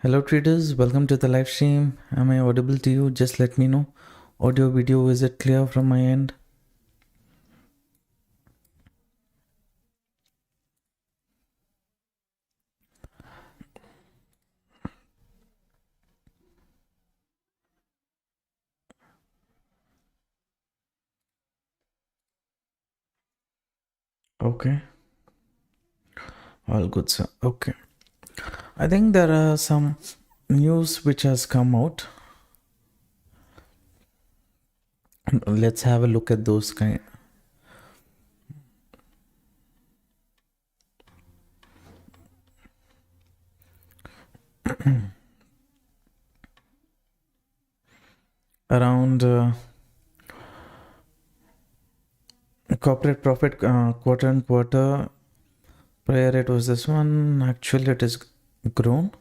Hello traders, welcome to the live stream. Am I audible to you? Just let me know. Audio, video, is it clear from my end? Okay, all good, sir. Okay, I think there are some news which has come out. Let's have a look at those kind. Around corporate profit quarter on quarter. Prior it was this one. Actually, it is grown.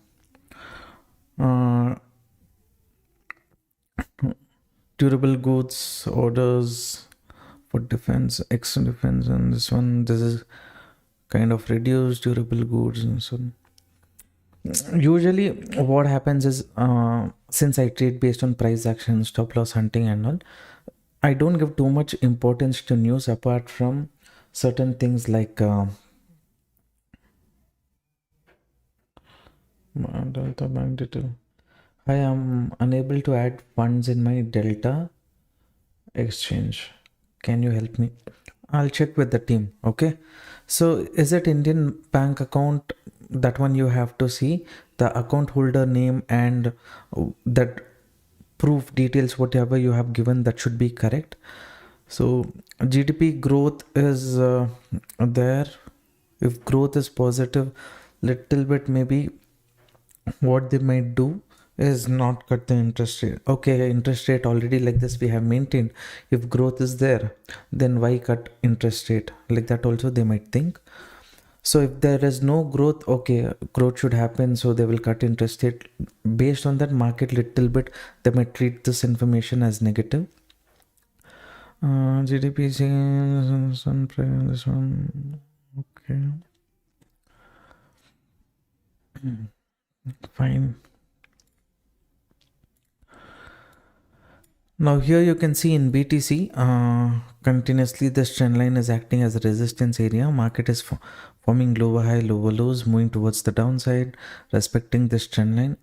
Durable goods orders for defense, extra defense, and this one. This is kind of reduced durable goods and so on. Usually what happens is since I trade based on price action, stop loss hunting and all, I don't give too much importance to news apart from certain things like delta bank detail. I am unable to add funds in my delta exchange. Can you help me? I'll check with the team. Okay, so is it Indian bank account? That one you have to see the account holder name and that proof details, whatever you have given, that should be correct. So GDP growth is there. If growth is positive, little bit, maybe what they might do is not cut the interest rate. Okay, interest rate already like this we have maintained. If growth is there, then why cut interest rate? Like that also they might think. So if there is no growth, okay, growth should happen, so they will cut interest rate. Based on that market little bit, they might treat this information as negative. GDP is this one. Okay. Fine. Now here you can see in BTC, continuously this trend line is acting as a resistance area. Market is forming lower high, lower lows, moving towards the downside, respecting this trend line.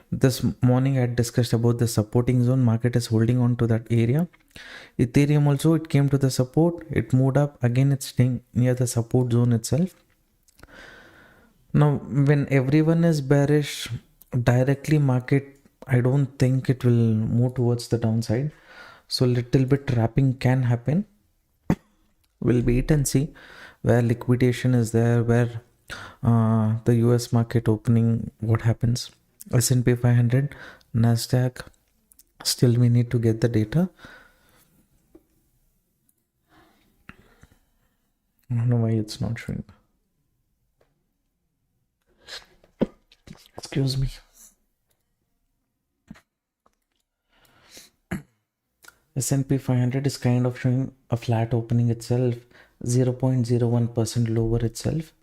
This morning I had discussed about the supporting zone. Market is holding on to that area. Ethereum also, it came to the support, it moved up, again it's staying near the support zone itself. Now when everyone is bearish, directly market, I don't think it will move towards the downside. So little bit trapping can happen. We'll wait and see where liquidation is there, where the US market opening, what happens. S&P 500, Nasdaq, still we need to get the data. I don't know why it's not showing. Excuse me. S&P 500 is kind of showing a flat opening itself, 0.01% lower itself.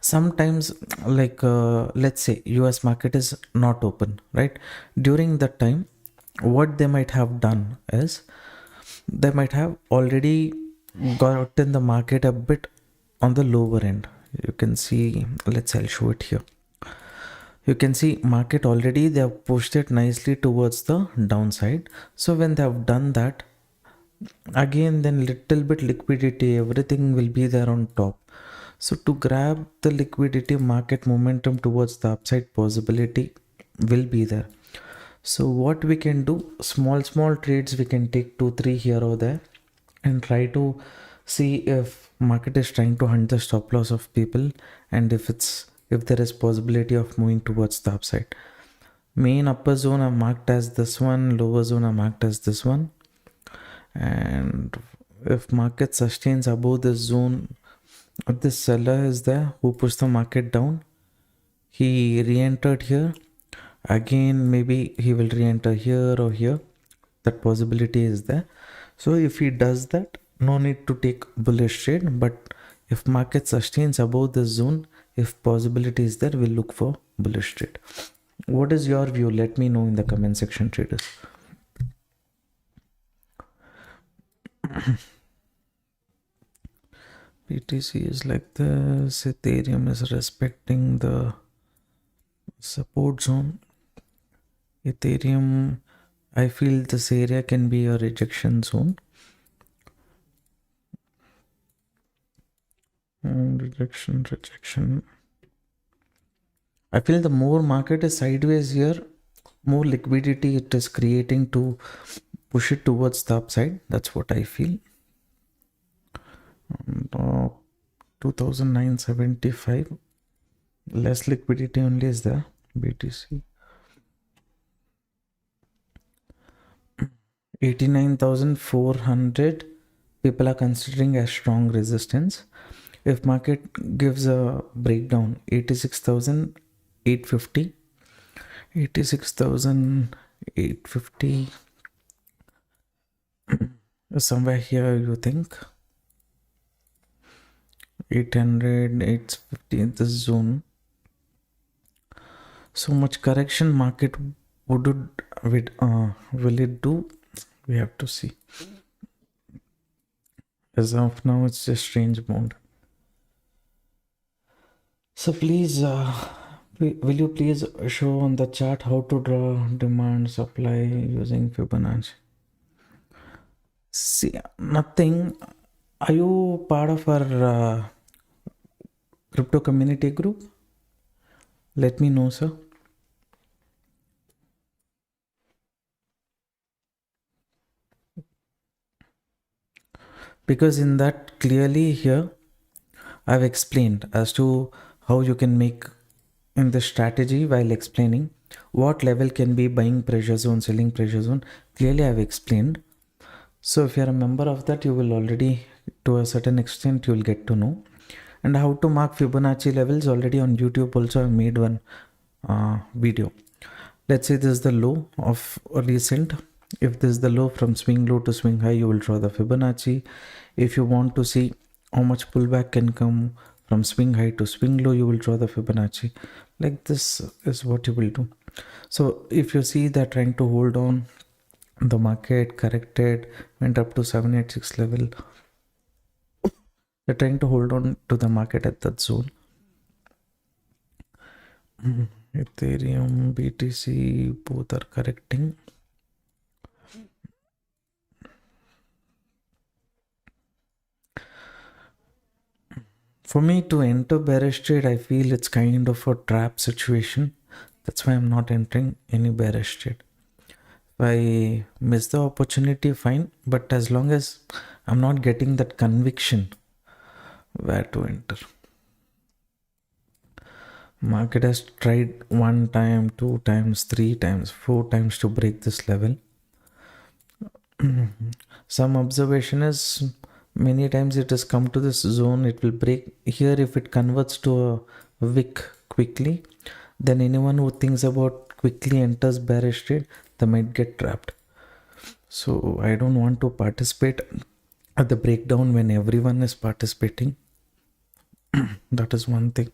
Sometimes like let's say US market is not open, right? During that time, what they might have done is they might have already gotten the market a bit on the lower end. You can see, I'll show it here. You can see market already, they have pushed it nicely towards the downside. So when they have done that, again then little bit liquidity, everything will be there on top. So to grab the liquidity, market momentum towards the upside possibility will be there. So what we can do, small trades we can take 2-3 here or there and try to see if market is trying to hunt the stop loss of people, and if there is possibility of moving towards the upside. Main upper zone are marked as this one, lower zone are marked as this one. And if market sustains above this zone, this seller is there who pushed the market down. He re-entered here. Again, maybe he will re-enter here or here. That possibility is there. So if he does that, no need to take bullish trade. But if market sustains above this zone, if possibility is there, we'll look for bullish trade. What is your view? Let me know in the comment section, traders. BTC is like this. Ethereum is respecting the support zone. Ethereum, I feel this area can be a rejection zone. Rejection. I feel the more market is sideways here, more liquidity it is creating to push it towards the upside. That's what I feel. 2,975. Less liquidity only is there. BTC. 89,400 people are considering as strong resistance. If market gives a breakdown, 86,850, 86,850 somewhere here, you think 800, 850 in this zone. So much correction market will it do? We have to see. As of now, it's just range bound. So please, will you please show on the chart how to draw demand supply using Fibonacci? See, nothing. Are you part of our crypto community group? Let me know, sir. Because in that clearly here, I've explained as to how you can make in the strategy while explaining what level can be buying pressure zone, selling pressure zone. Clearly I've explained. So if you're a member of that, you will already, to a certain extent, you'll get to know. And how to mark Fibonacci levels, already on YouTube also I made one video. Let's say this is the low of recent. If this is the low, from swing low to swing high, you will draw the Fibonacci. If you want to see how much pullback can come from swing high to swing low, you will draw the Fibonacci. Like this is what you will do. So if you see that trying to hold on, the market corrected, went up to 786 level, they're trying to hold on to the market at that zone. Ethereum, BTC, both are correcting. For me to enter bearish trade, I feel it's kind of a trap situation. That's why I'm not entering any bearish trade. If I miss the opportunity, fine. But as long as I'm not getting that conviction where to enter. Market has tried 1 time, 2 times, 3 times, 4 times to break this level. Some observation is many times it has come to this zone, it will break here. If it converts to a wick quickly, then anyone who thinks about quickly enters bearish trade, they might get trapped. So I don't want to participate at the breakdown when everyone is participating. That is one thing.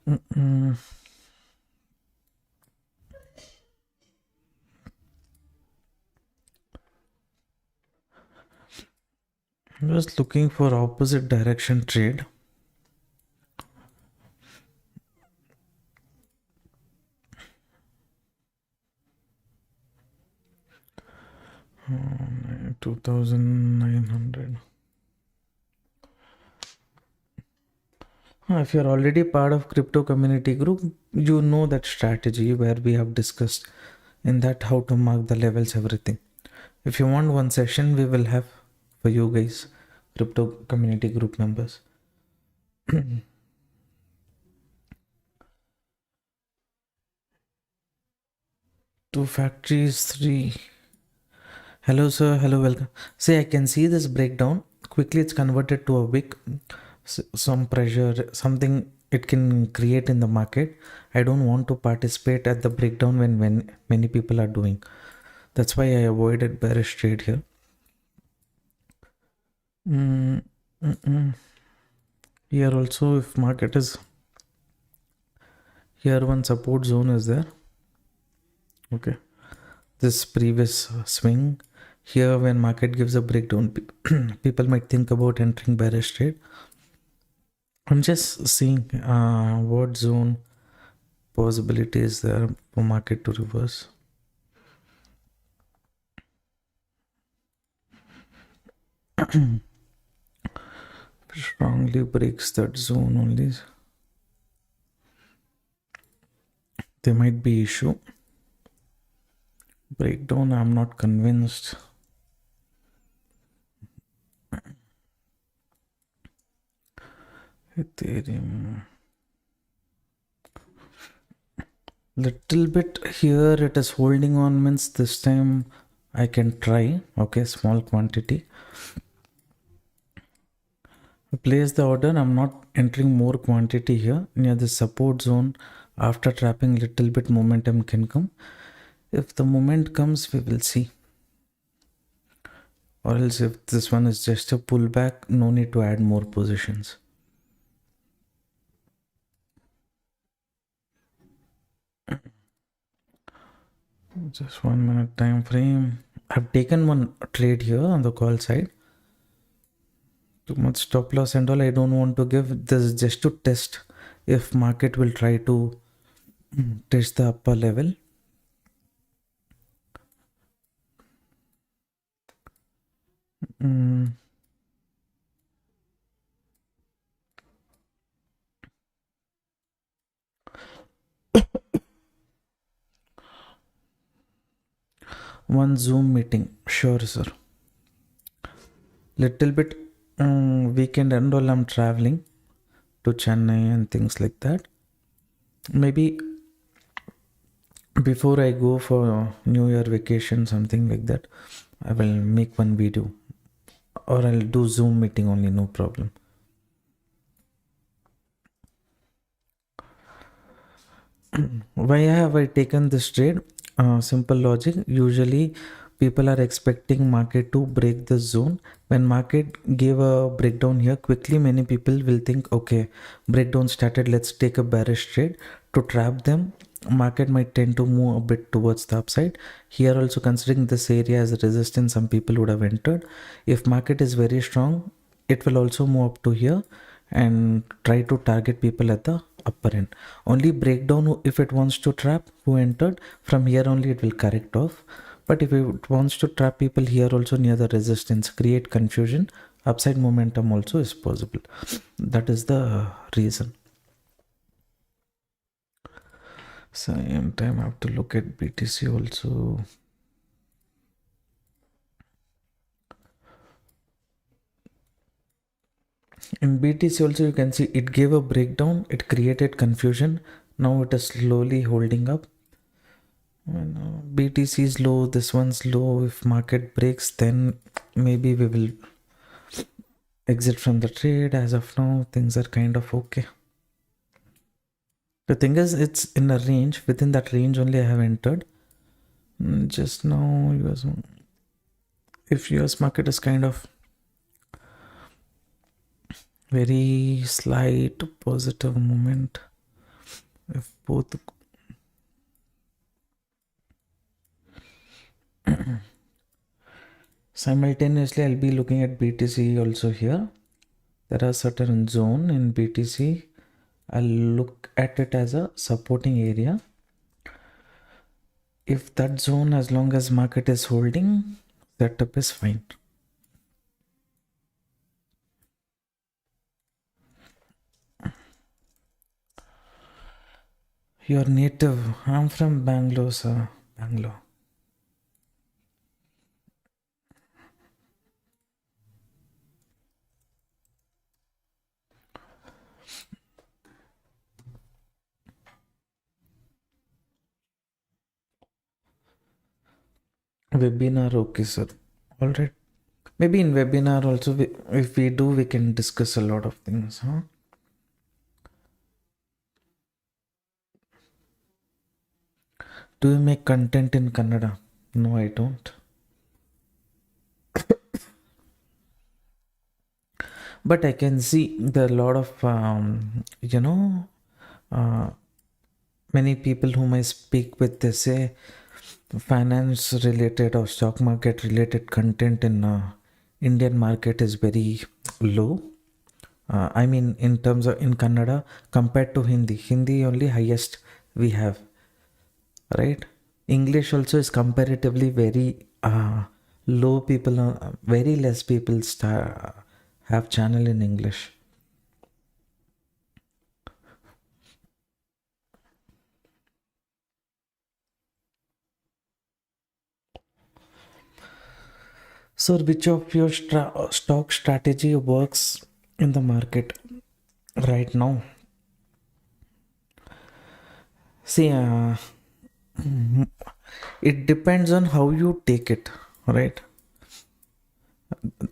I'm just looking for opposite direction trade. Oh, 2,900. If you're already part of crypto community group, you know that strategy where we have discussed in that how to mark the levels, everything. If you want one session, we will have for you guys, crypto community group members. Two factories, 3. Hello sir, hello, welcome. See, I can see this breakdown. Quickly it's converted to a wick. Some pressure, something it can create in the market. I don't want to participate at the breakdown when many people are doing. That's why I avoided bearish trade here. Here also, if market is here, one support zone is there. Okay, this previous swing here, when market gives a breakdown, people might think about entering bearish trade. I'm just seeing what zone possibility is there for market to reverse. Strongly breaks that zone only. There might be issue. Breakdown, I'm not convinced. Ethereum. Little bit here it is holding on, means this time I can try. Okay, small quantity. Place the order. I'm not entering more quantity here near the support zone. After trapping, little bit momentum can come. If the moment comes, we will see. Or else if this one is just a pullback, no need to add more positions. Just 1 minute time frame. I've taken one trade here on the call side. Too much stop loss and all I don't want to give. This is just to test if market will try to test the upper level. One Zoom meeting, sure sir. Little bit weekend and all, I'm traveling to Chennai and things like that. Maybe before I go for New Year vacation, something like that, I will make one video, or I'll do Zoom meeting only, no problem. Why have I taken this trade? Simple logic. Usually people are expecting market to break the zone. When market gave a breakdown here quickly, many people will think, okay, breakdown started, let's take a bearish trade. To trap them, market might tend to move a bit towards the upside. Here also, considering this area as a resistance, some people would have entered. If market is very strong, it will also move up to here and try to target people at the upper end. Only breakdown, if it wants to trap who entered, from here only it will correct off. But if it wants to trap people here also near the resistance, create confusion, upside momentum also is possible. That is the reason. Same time I have to look at BTC also. In BTC also you can see it gave a breakdown, it created confusion. Now it is slowly holding up. When BTC is low, this one's low. If market breaks, then maybe we will exit from the trade. As of now, things are kind of okay. The thing is, it's in a range. Within that range only I have entered. Just now, if US market is kind of very slight positive movement, if both simultaneously, I'll be looking at BTC also here. There are certain zone in BTC. I'll look at it as a supporting area. If that zone, as long as market is holding, setup is fine. You're native. I'm from Bangalore, sir. Bangalore. Webinar, okay, sir. All right. Maybe in webinar also, if we do, we can discuss a lot of things, huh? Do you make content in Kannada? No, I don't. But I can see there are a lot of uh, many people whom I speak with, they say finance related or stock market related content in Indian market is very low. I mean, in terms of in Kannada compared to Hindi only highest we have, right? English also is comparatively very low. People, very less people have channel in English. So, which of your stock strategy works in the market right now? See, it depends on how you take it, right?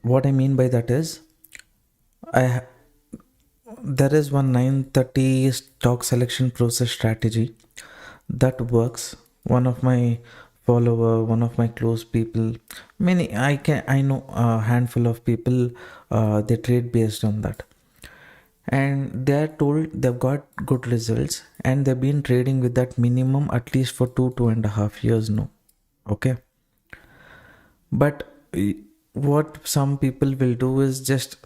What I mean by that is, I there is one 930 stock selection process strategy that works. One of my follower, one of my close people, many I know a handful of people, they trade based on that, and they are told they've got good results, and they've been trading with that minimum at least for 2.5 years now. Okay, but what some people will do is just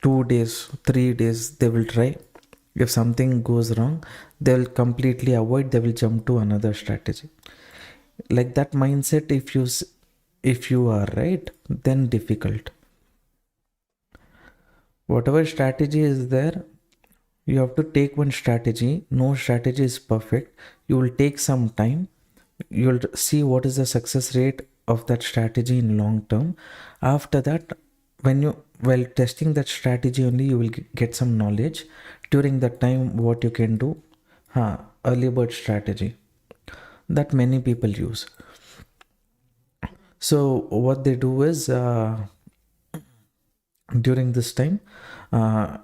2 days, 3 days they will try. If something goes wrong, they will completely avoid, they will jump to another strategy. Like that mindset, if you are right, then difficult. Whatever strategy is there, you have to take one strategy. No strategy is perfect. You will take some time. You'll see what is the success rate of that strategy in long term. After that, when you while testing that strategy only, you will get some knowledge. During that time, what you can do, early bird strategy that many people use. So what they do is, during this time, uh,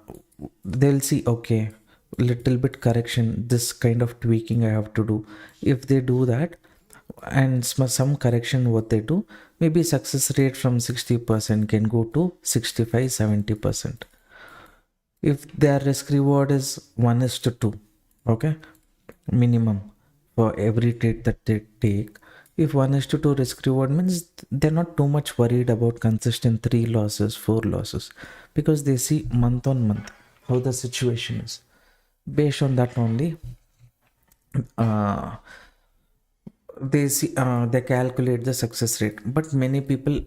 they'll see, okay, little bit correction, this kind of tweaking I have to do. If they do that, and some correction, what they do, maybe success rate from 60% can go to 65-70%. If their risk reward is 1:2, okay, minimum for every trade that they take. If 1:2 risk reward means, they're not too much worried about consistent 3 losses, 4 losses, because they see month on month how the situation is. Based on that only, uh, they calculate the success rate. But many people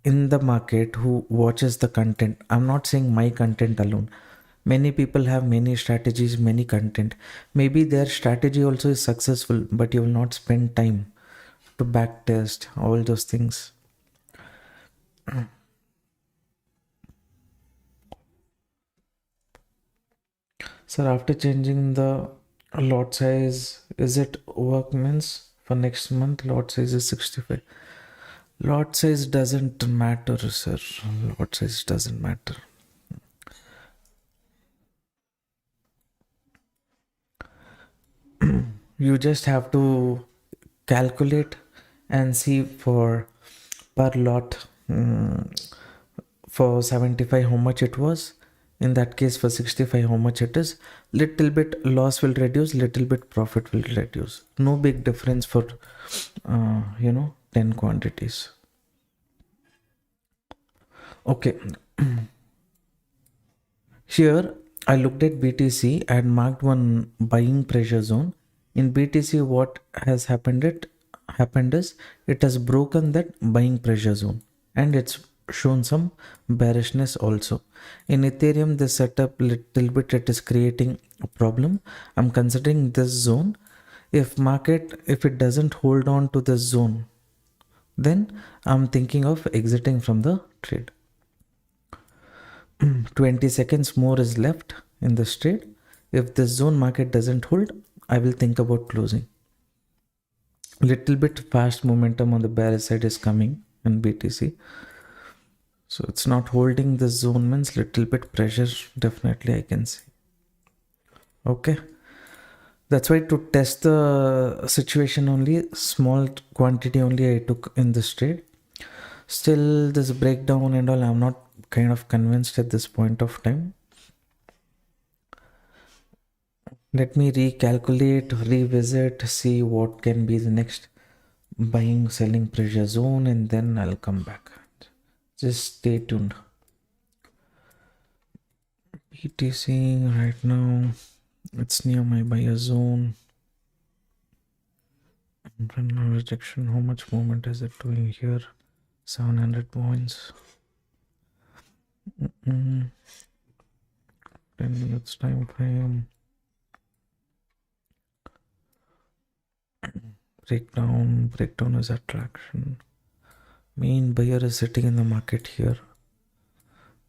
in the market who watches the content, I'm not saying my content alone, many people have many strategies, many content. Maybe their strategy also is successful, but you will not spend time to back test all those things. Sir, after changing the lot size, is it work? Means for next month lot size is 65. Lot size doesn't matter, sir. Lot size doesn't matter. You just have to calculate and see for per lot, for 75 how much it was. In that case, for 65 how much it is. Little bit loss will reduce, little bit profit will reduce. No big difference for 10 quantities. Okay. Here I looked at BTC and marked one buying pressure zone. In BTC, what has happened is it has broken that buying pressure zone, and it's shown some bearishness also. In Ethereum, this setup little bit, it is creating a problem. I'm considering this zone. If it doesn't hold on to this zone, then I'm thinking of exiting from the trade. 20 seconds more is left in this trade. If the zone market doesn't hold, I will think about closing. Little bit fast momentum on the bearish side is coming in BTC. So it's not holding the zone, means little bit pressure definitely I can see. Okay. That's why to test the situation only, small quantity only I took in this trade. Still this breakdown and all, I'm not kind of convinced at this point of time. Let me recalculate, revisit, see what can be the next buying selling pressure zone, and then I'll come back. Just stay tuned. BTC right now, it's near my buyer zone. Rejection, how much movement is it doing here? 700 points. 10 minutes time frame. Breakdown is attraction. Main buyer is sitting in the market here.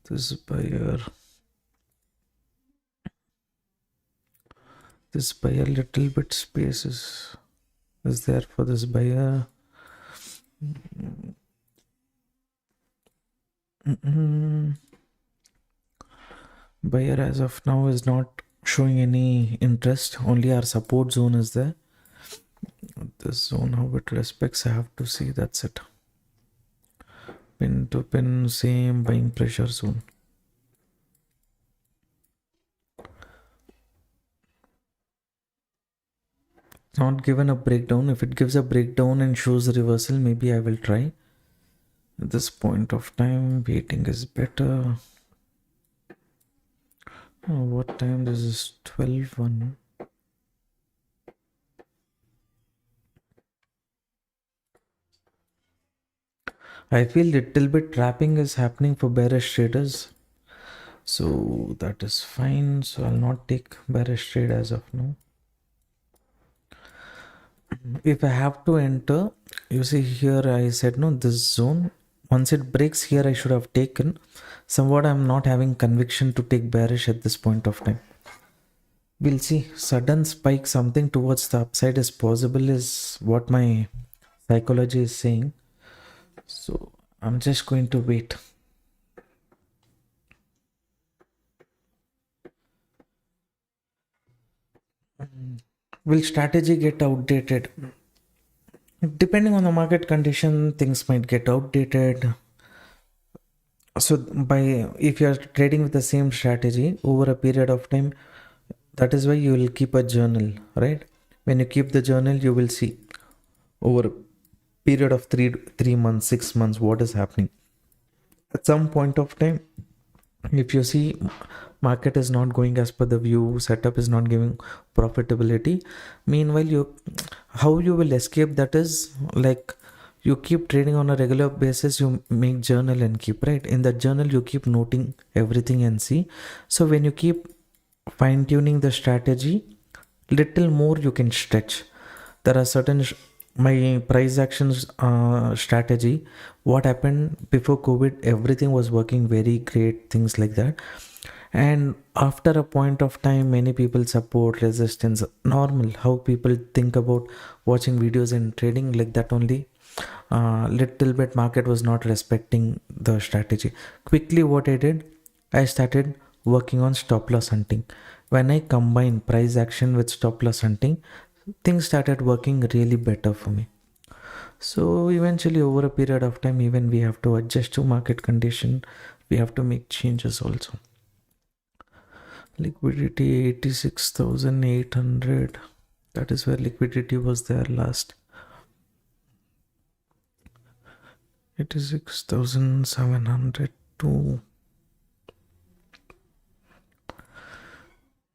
This buyer little bit space is there for this buyer. Buyer as of now is not showing any interest. Only our support zone is there. This zone, how it respects, I have to see. That's it. Pin to pin, same buying pressure zone. Not given a breakdown. If it gives a breakdown and shows a reversal, maybe I will try. At this point of time, waiting is better. Oh, what time? This is 12:01. I feel little bit trapping is happening for bearish traders. So that is fine. So I'll not take bearish trade as of now. If I have to enter, you see here I said no, this zone. Once it breaks here, I should have taken. Somewhat I'm not having conviction to take bearish at this point of time. We'll see. Sudden spike, something towards the upside is possible, is what my psychology is saying. So I'm just going to wait. Will strategy get outdated? Depending on the market condition, things might get outdated. So if you're trading with the same strategy over a period of time, that is why you will keep a journal, right? When you keep the journal, you will see over a period of 3 months, 6 months, what is happening. At some point of time, if you see market is not going as per the view, setup is not giving profitability, meanwhile how you will escape that is like you keep trading on a regular basis, you make journal and keep, right? In that journal you keep noting everything and see. So when you keep fine-tuning the strategy, little more you can stretch. There are certain my price actions strategy, what happened before COVID, everything was working very great, things like that. And after a point of time, many people support resistance, normal how people think about watching videos and trading, like that only. Little bit market was not respecting the strategy. Quickly what I did, I started working on stop loss hunting. When I combine price action with stop loss hunting, things started working really better for me. So eventually over a period of time, even we have to adjust to market condition, we have to make changes also. Liquidity 86,800, that is where liquidity was there last. 86,702.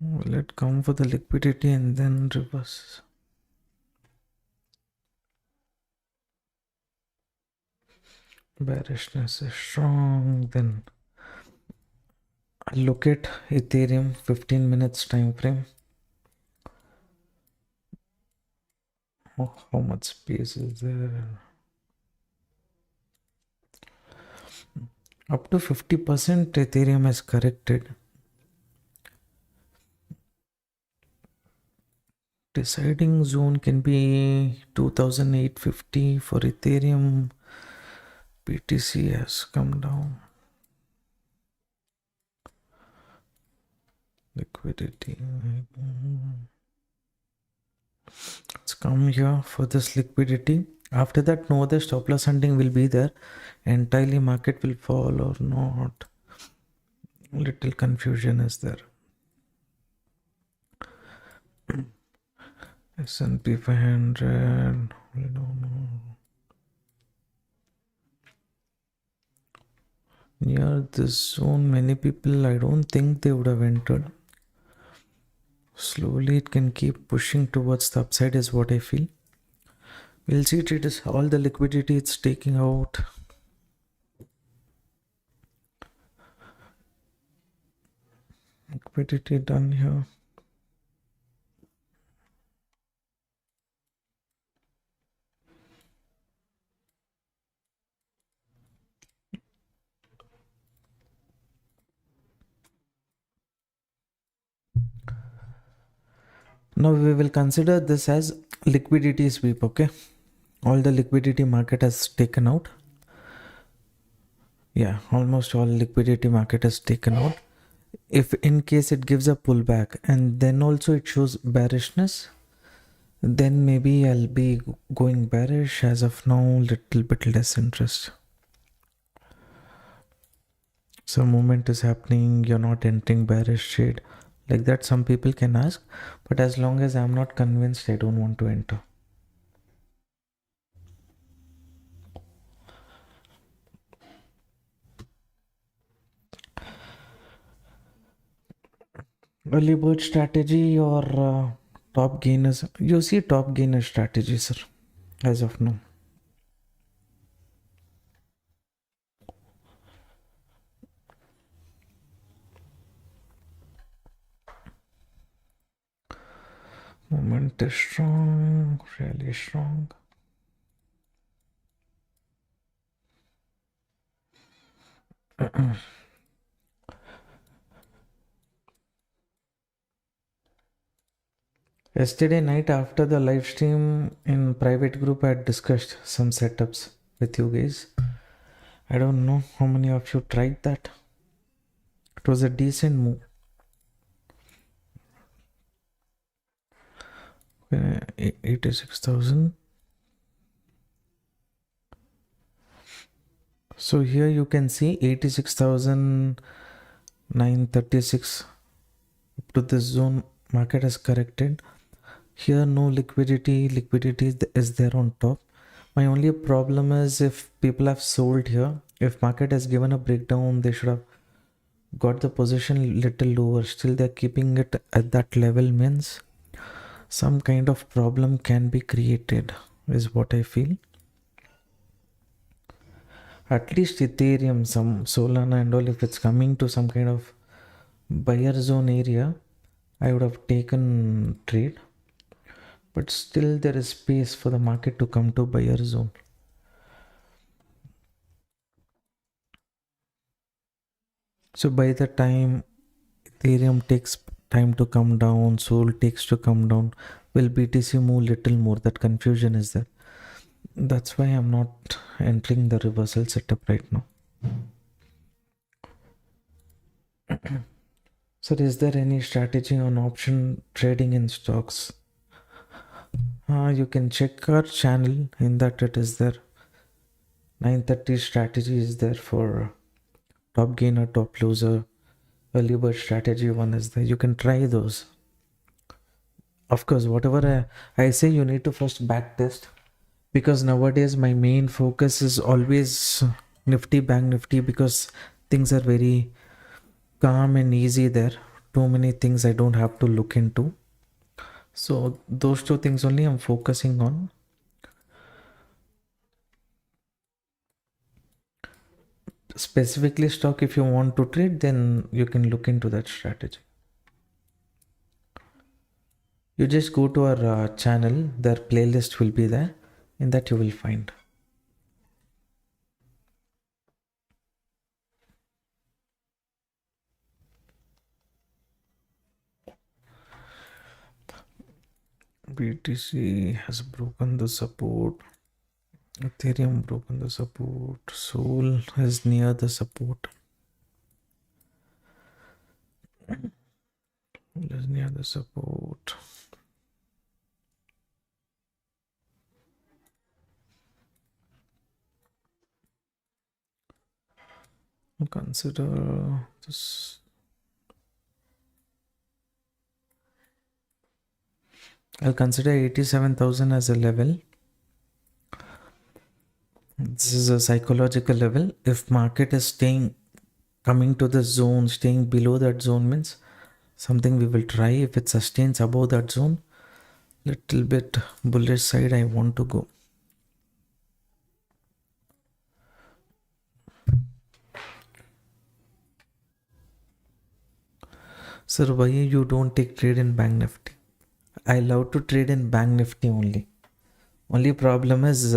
Will it come for the liquidity and then reverse? Bearishness is strong. Then look at Ethereum 15 minutes time frame. Oh, how much space is there? Up to 50% Ethereum has corrected. Deciding zone can be 2,850 for Ethereum. BTC has come down. Liquidity. It's come here for this liquidity. After that, no other stop loss hunting will be there. Entirely market will fall or not. Little confusion is there. S&P 500. We don't know. Near this zone, many people, I don't think they would have entered. Slowly it can keep pushing towards the upside is what I feel. We'll see it is all the liquidity it's taking out. Liquidity done here. Now we will consider this as liquidity sweep, okay? All the liquidity market has taken out. Yeah, almost all liquidity market has taken out. If in case it gives a pullback and then also it shows bearishness, then maybe I'll be going bearish. As of now, little bit less interest. Some movement is happening, you're not entering bearish trade. Like that, some people can ask, but as long as I'm not convinced, I don't want to enter. Early bird strategy or top gainers? You see top gainer strategy, sir, as of now. Moment is strong, really strong. Yesterday night after the live stream in private group, I had discussed some setups with you guys. I don't know how many of you tried that. It was a decent move. 86,000. So here you can see 86,936 to this zone. Market has corrected. Here no liquidity is there on top. My only problem is if people have sold here, if market has given a breakdown, they should have got the position little lower. Still they're keeping it at that level, means some kind of problem can be created is what I feel. At least Ethereum, some Solana and all, if it's coming to some kind of buyer zone area, I would have taken trade. But still there is space for the market to come to buyer zone. So by the time Ethereum takes time to come down, Sol takes to come down, will BTC move little more? That confusion is there. That's why I'm not entering the reversal setup right now. Sir, is there any strategy on option trading in stocks? You can check our channel, in that it is there. 930 strategy is there for top gainer, top loser. Early bird strategy one is there. You can try those. Of course, whatever I say, you need to first back test, because nowadays my main focus is always Nifty, Bank Nifty, because things are very calm and easy there. Too many things I don't have to look into. So those two things only I'm focusing on. Specifically stock, if you want to trade, then you can look into that strategy. You just go to our channel, their playlist will be there. In that you will find. BTC has broken the support. Ethereum broken the support. Sol is near the support. It is near the support. Consider this. I'll consider 87,000 as a level. This is a psychological level. If market is coming to the zone, staying below that zone means something we will try. If it sustains above that zone, little bit bullish side I want to go. Sir, why you don't take trade in Bank Nifty? I love to trade in Bank Nifty only. Only problem is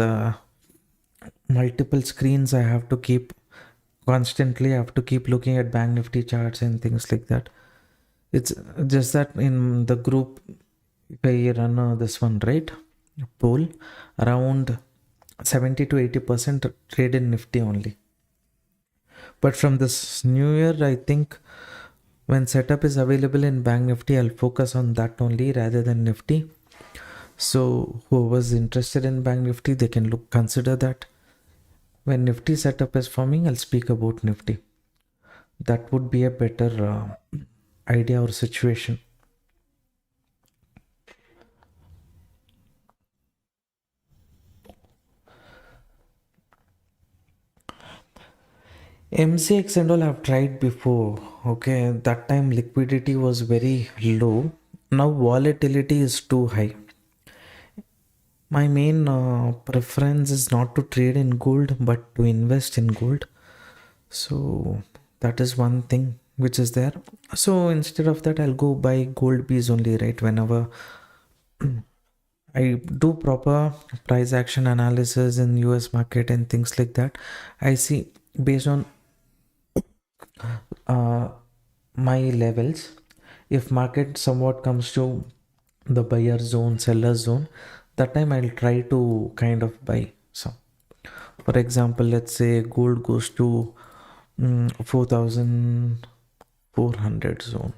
multiple screens I have to keep constantly. I have to keep looking at Bank Nifty charts and things like that. It's just that in the group, if I run this one, right, poll, around 70 to 80% trade in Nifty only. But from this new year, I think when setup is available in Bank Nifty, I'll focus on that only rather than Nifty. So who was interested in Bank Nifty, they can consider that. When Nifty setup is forming, I'll speak about Nifty. That would be a better idea or situation. MCX and all I've tried before. Okay, that time liquidity was very low. Now volatility is too high. My main preference is not to trade in gold but to invest in gold. So that is one thing which is there. So instead of that, I'll go buy gold bees only, right? Whenever I do proper price action analysis in US market and things like that, I see based on my levels, if market somewhat comes to the buyer zone, seller zone, that time I'll try to kind of buy some. For example, let's say gold goes to 4,400 zone.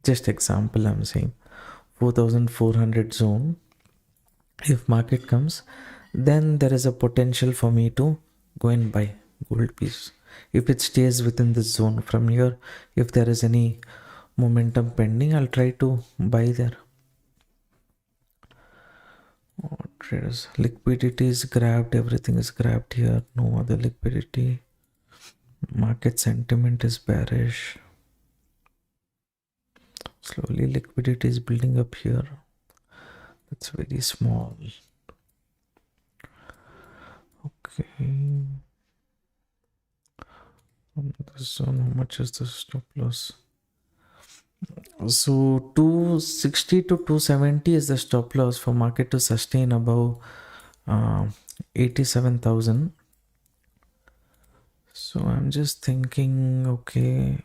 Just example, I'm saying 4,400 zone. If market comes, then there is a potential for me to go and buy gold piece. If it stays within this zone from here, if there is any momentum pending, I'll try to buy there. Oh, traders, liquidity is grabbed, everything is grabbed here, no other liquidity. Market sentiment is bearish. Slowly liquidity is building up here. That's very small. Okay. From this zone, how much is the stop loss? So 260 to 270 is the stop loss for market to sustain above 87,000. So I'm just thinking, okay,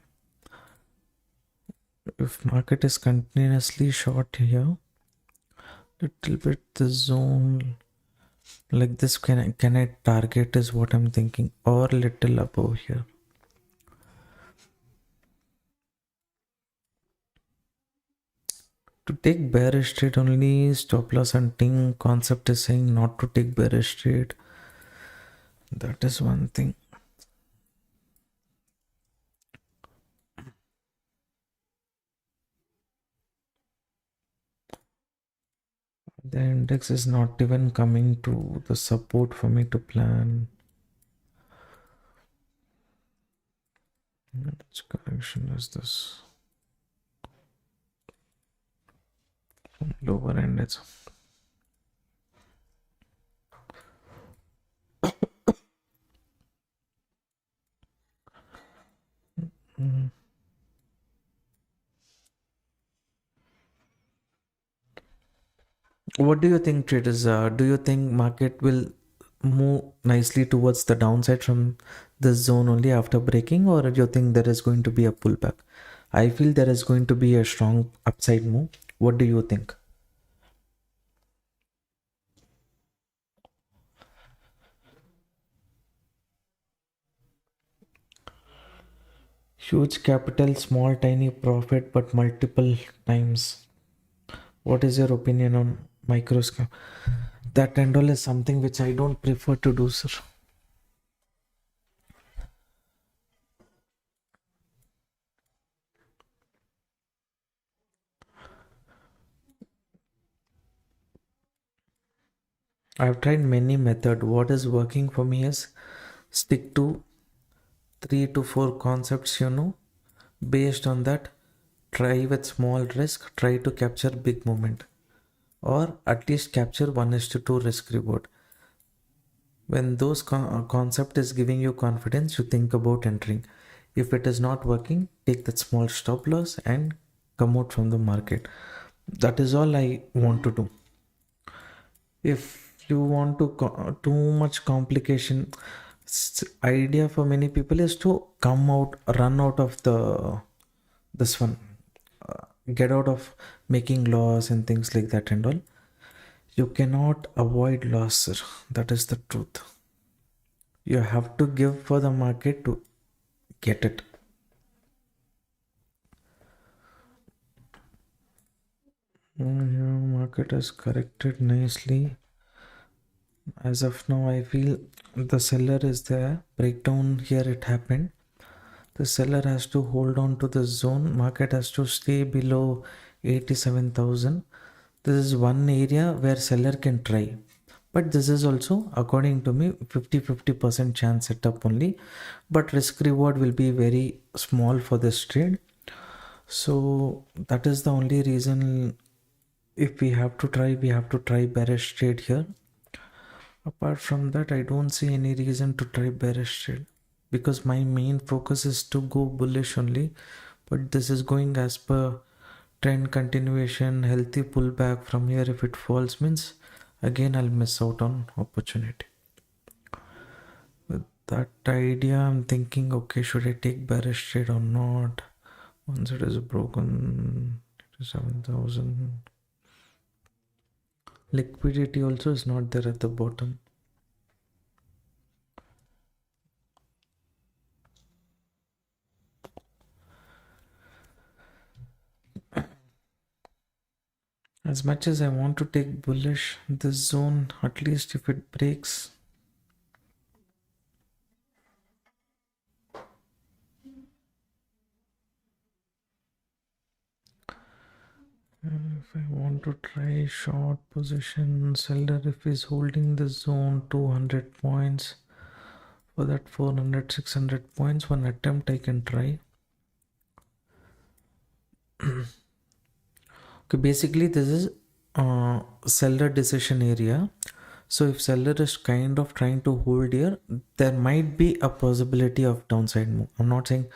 if market is continuously short here, little bit the zone like this, can I target is what I'm thinking, or little above here. To take bearish trade only, stop loss hunting concept is saying not to take bearish trade. That is one thing. The index is not even coming to the support for me to plan. Which correction is this? Lower end it's What do you think, traders? Do you think market will move nicely towards the downside from this zone only after breaking, or do you think there is going to be a pullback? I feel there is going to be a strong upside move. What do you think? Huge capital, small tiny profit, but multiple times. What is your opinion on microscale? That and all is something which I don't prefer to do, sir. I've tried many method. What is working for me is stick to 3 to 4 concepts, based on that, try with small risk, try to capture big moment, or at least capture 1:2 risk reward. When those concept is giving you confidence, you think about entering. If it is not working, take that small stop loss and come out from the market. That is all I want to do. If you want to too much complication, idea for many people is to come out, run out of this one, get out of making loss and things like that and all. You cannot avoid loss, sir. That is the truth. You have to give for the market to get it. Yeah, market has corrected nicely. As of now, I feel the seller is there. Breakdown here it happened. The seller has to hold on to the zone. Market has to stay below 87,000. This is one area where seller can try. But this is also, according to me, 50-50% chance setup only. But risk reward will be very small for this trade. So that is the only reason, if we have to try bearish trade here. Apart from that, I don't see any reason to try bearish trade, because my main focus is to go bullish only. But this is going as per trend continuation, healthy pullback from here. If it falls, means again I'll miss out on opportunity. With that idea, I'm thinking, okay, should I take bearish trade or not? Once it is broken 7,000, liquidity also is not there at the bottom. As much as I want to take bullish this zone, at least if it breaks, if I want to try short position, seller if he's holding the zone 200 points, for that 400-600 points, one attempt I can try. Okay, basically this is seller decision area. So if seller is kind of trying to hold here, there might be a possibility of downside move. I'm not saying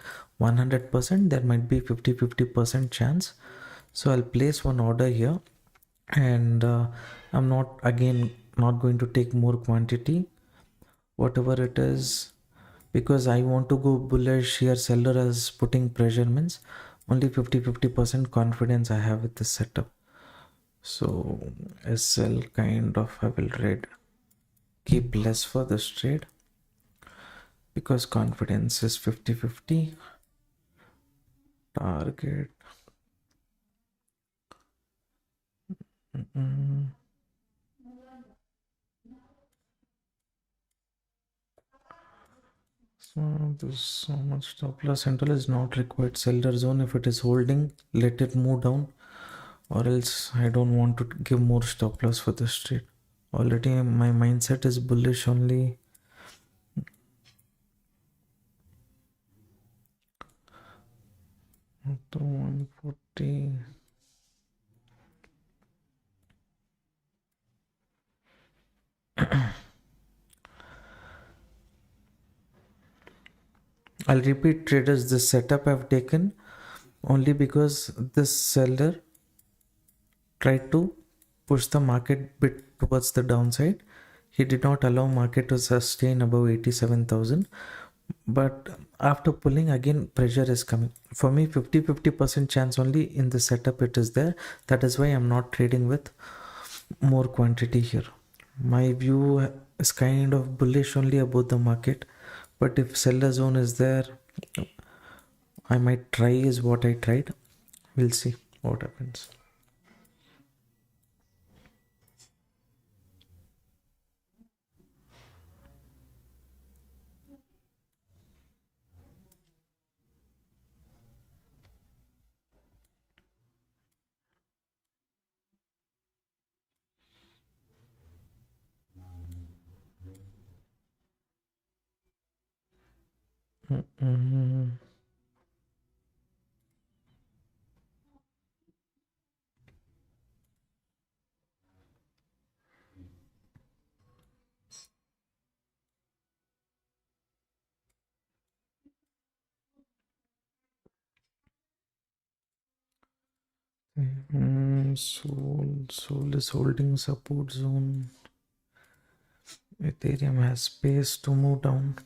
100%, there might be 50-50% chance. So I'll place one order here, and I'm not going to take more quantity, whatever it is, because I want to go bullish here. Seller is putting pressure, means only 50-50% confidence I have with this setup. So SL kind of I will trade, keep less for this trade, because confidence is 50-50. Target. So this so much stop loss central is not required. Seller zone, if it is holding, let it move down, or else I don't want to give more stop loss for this trade. Already my mindset is bullish only. To 140. I'll repeat, traders, this setup I've taken only because this seller tried to push the market bit towards the downside. He did not allow market to sustain above 87,000. But after pulling, again pressure is coming. For me, 50-50% chance only in the setup it is there. That is why I'm not trading with more quantity here. My view is kind of bullish only about the market. But if seller zone is there, I might try is what I tried. We'll see what happens. Mm-mm. Soul is holding support zone. Ethereum has space to move down.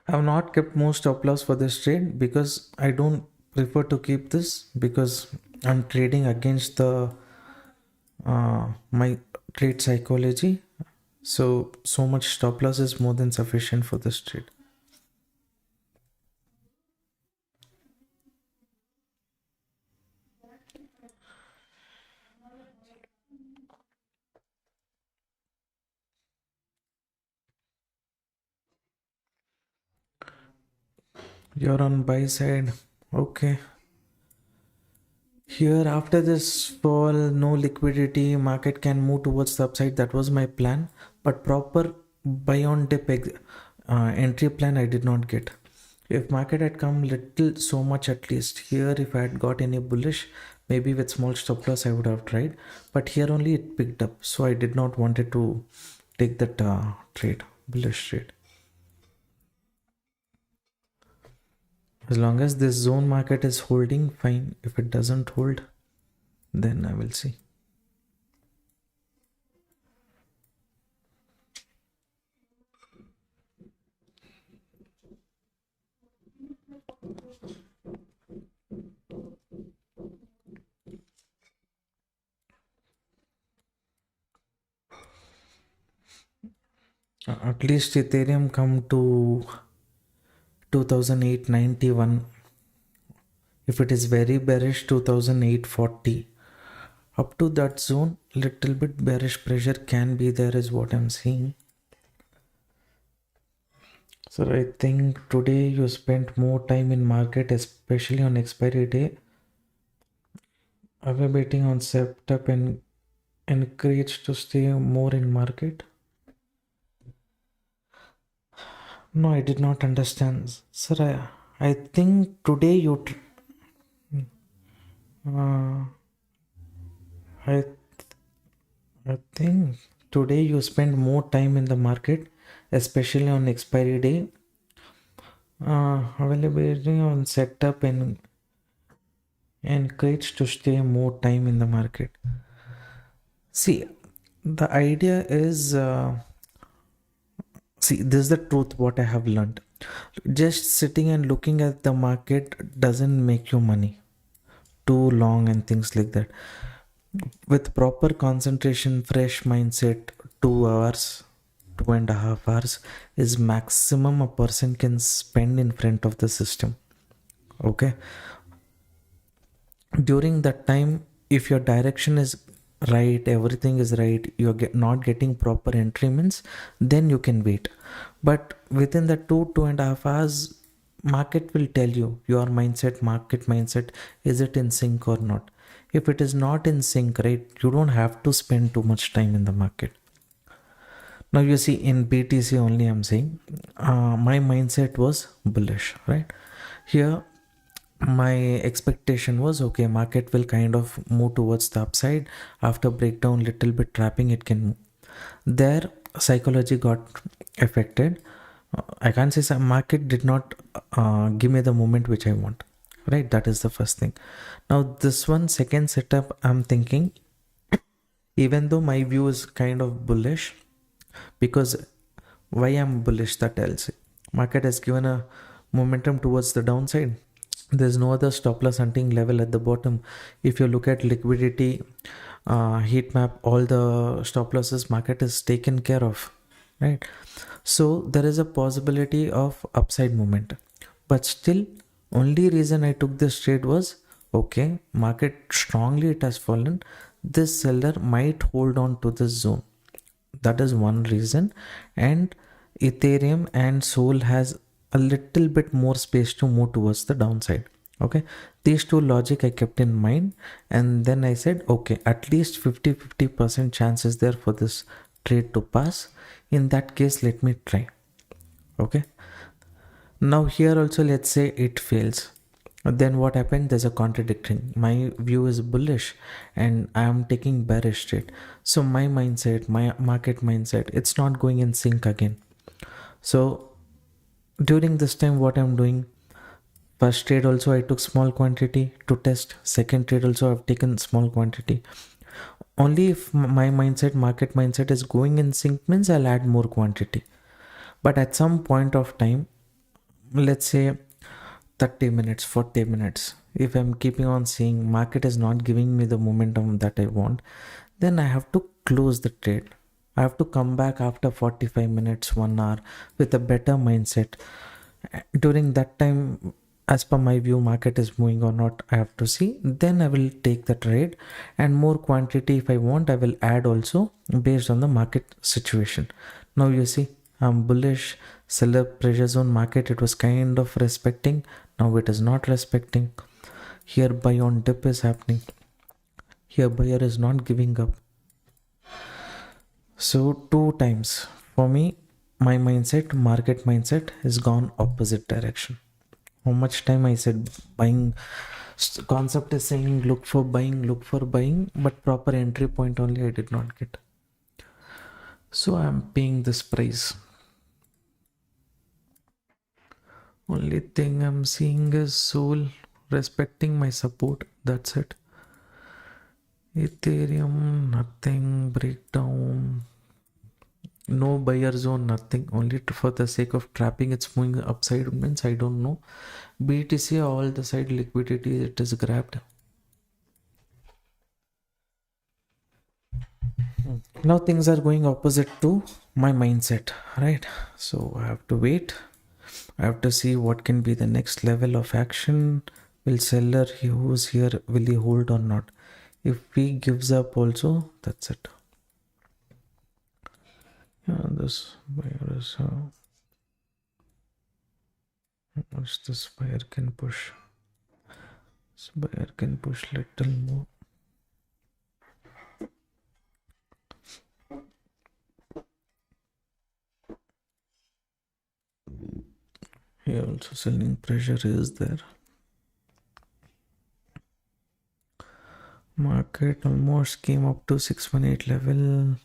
I have not kept most stop loss for this trade because I don't prefer to keep this because I'm trading against the my trade psychology. So much stop loss is more than sufficient for this trade. You're on buy side. Okay. Here, after this fall, no liquidity, market can move towards the upside. That was my plan. But proper buy on dip entry plan, I did not get. If market had come little so much at least here, if I had got any bullish, maybe with small stop loss, I would have tried. But here only it picked up, so I did not wanted to take that trade, bullish trade. As long as this zone market is holding, fine. If it doesn't hold, then I will see. At least Ethereum come to 2891. If it is very bearish, 2840. Up to that zone, little bit bearish pressure can be there is what I'm seeing. So I think today you spent more time in market, especially on expiry day, awaiting on setup and encouraged to stay more in market. No, I did not understand. Sir, I think today uh, I I think today you spend more time in the market, especially on expiry day, availability on setup and encouraged to stay more time in the market. See, the idea is, see, this is the truth what I have learned. Just sitting and looking at the market doesn't make you money too long and things like that. With proper concentration, fresh mindset, 2 hours, 2.5 hours is maximum a person can spend in front of the system. Okay, during that time, if your direction is right, everything is right, you're not getting proper entry means, then you can wait. But within the 2.5 hours, market will tell you your mindset, market mindset, is it in sync or not. If it is not in sync, right, you don't have to spend too much time in the market. Now you see in BTC only I'm saying my mindset was bullish, right? Here my expectation was okay, market will kind of move towards the upside. After breakdown, little bit trapping, it can move. There psychology got affected. I can't say some market did not give me the moment which I want, right? That is the first thing. Now this one second setup, I'm thinking, even though my view is kind of bullish, because why I'm bullish, that tells it. Market has given a momentum towards the downside. There's no other stop loss hunting level at the bottom. If you look at liquidity, heat map, all the stop losses market is taken care of, right? So there is a possibility of upside movement, but still only reason I took this trade was okay, market strongly it has fallen, this seller might hold on to this zone. That is one reason. And Ethereum and Sol has a little bit more space to move towards the downside. Okay, these two logic I kept in mind, and then I said, okay, at least 50% chance is there for this trade to pass. In that case, let me try. Okay, now here also, let's say it fails. Then what happened? There's a contradicting. My view is bullish and I am taking bearish trade. So my mindset, my market mindset, it's not going in sync again. So during this time, what I'm doing, first trade also I took small quantity to test. Second trade also I've taken small quantity. Only if my mindset, market mindset is going in sync means I'll add more quantity. But at some point of time, let's say 30 minutes, 40 minutes, if I'm keeping on seeing market is not giving me the momentum that I want, then I have to close the trade. I have to come back after 45 minutes, 1 hour with a better mindset. During that time, as per my view, market is moving or not, I have to see. Then I will take the trade, and more quantity if I want, I will add also based on the market situation. Now you see, I'm bullish. Seller pressure zone market, it was kind of respecting. Now it is not respecting. Here buy on dip is happening. Here buyer is not giving up. So two times for me, my mindset, market mindset has gone opposite direction. How much time I said buying concept is saying look for buying, but proper entry point only I did not get. So I'm paying this price. Only thing I'm seeing is Sol respecting my support. That's it. Ethereum, nothing, breakdown, no buyer zone, nothing. Only for the sake of trapping, it's moving upside means I don't know. BTC, all the side liquidity, it is grabbed. Now things are going opposite to my mindset, right? So I have to wait. I have to see what can be the next level of action. Will seller who's here, will he hold or not? If he gives up also, that's it. Yeah, this buyer is this buyer can push. This buyer can push little more. Here also selling pressure is there. Market almost came up to 618 level.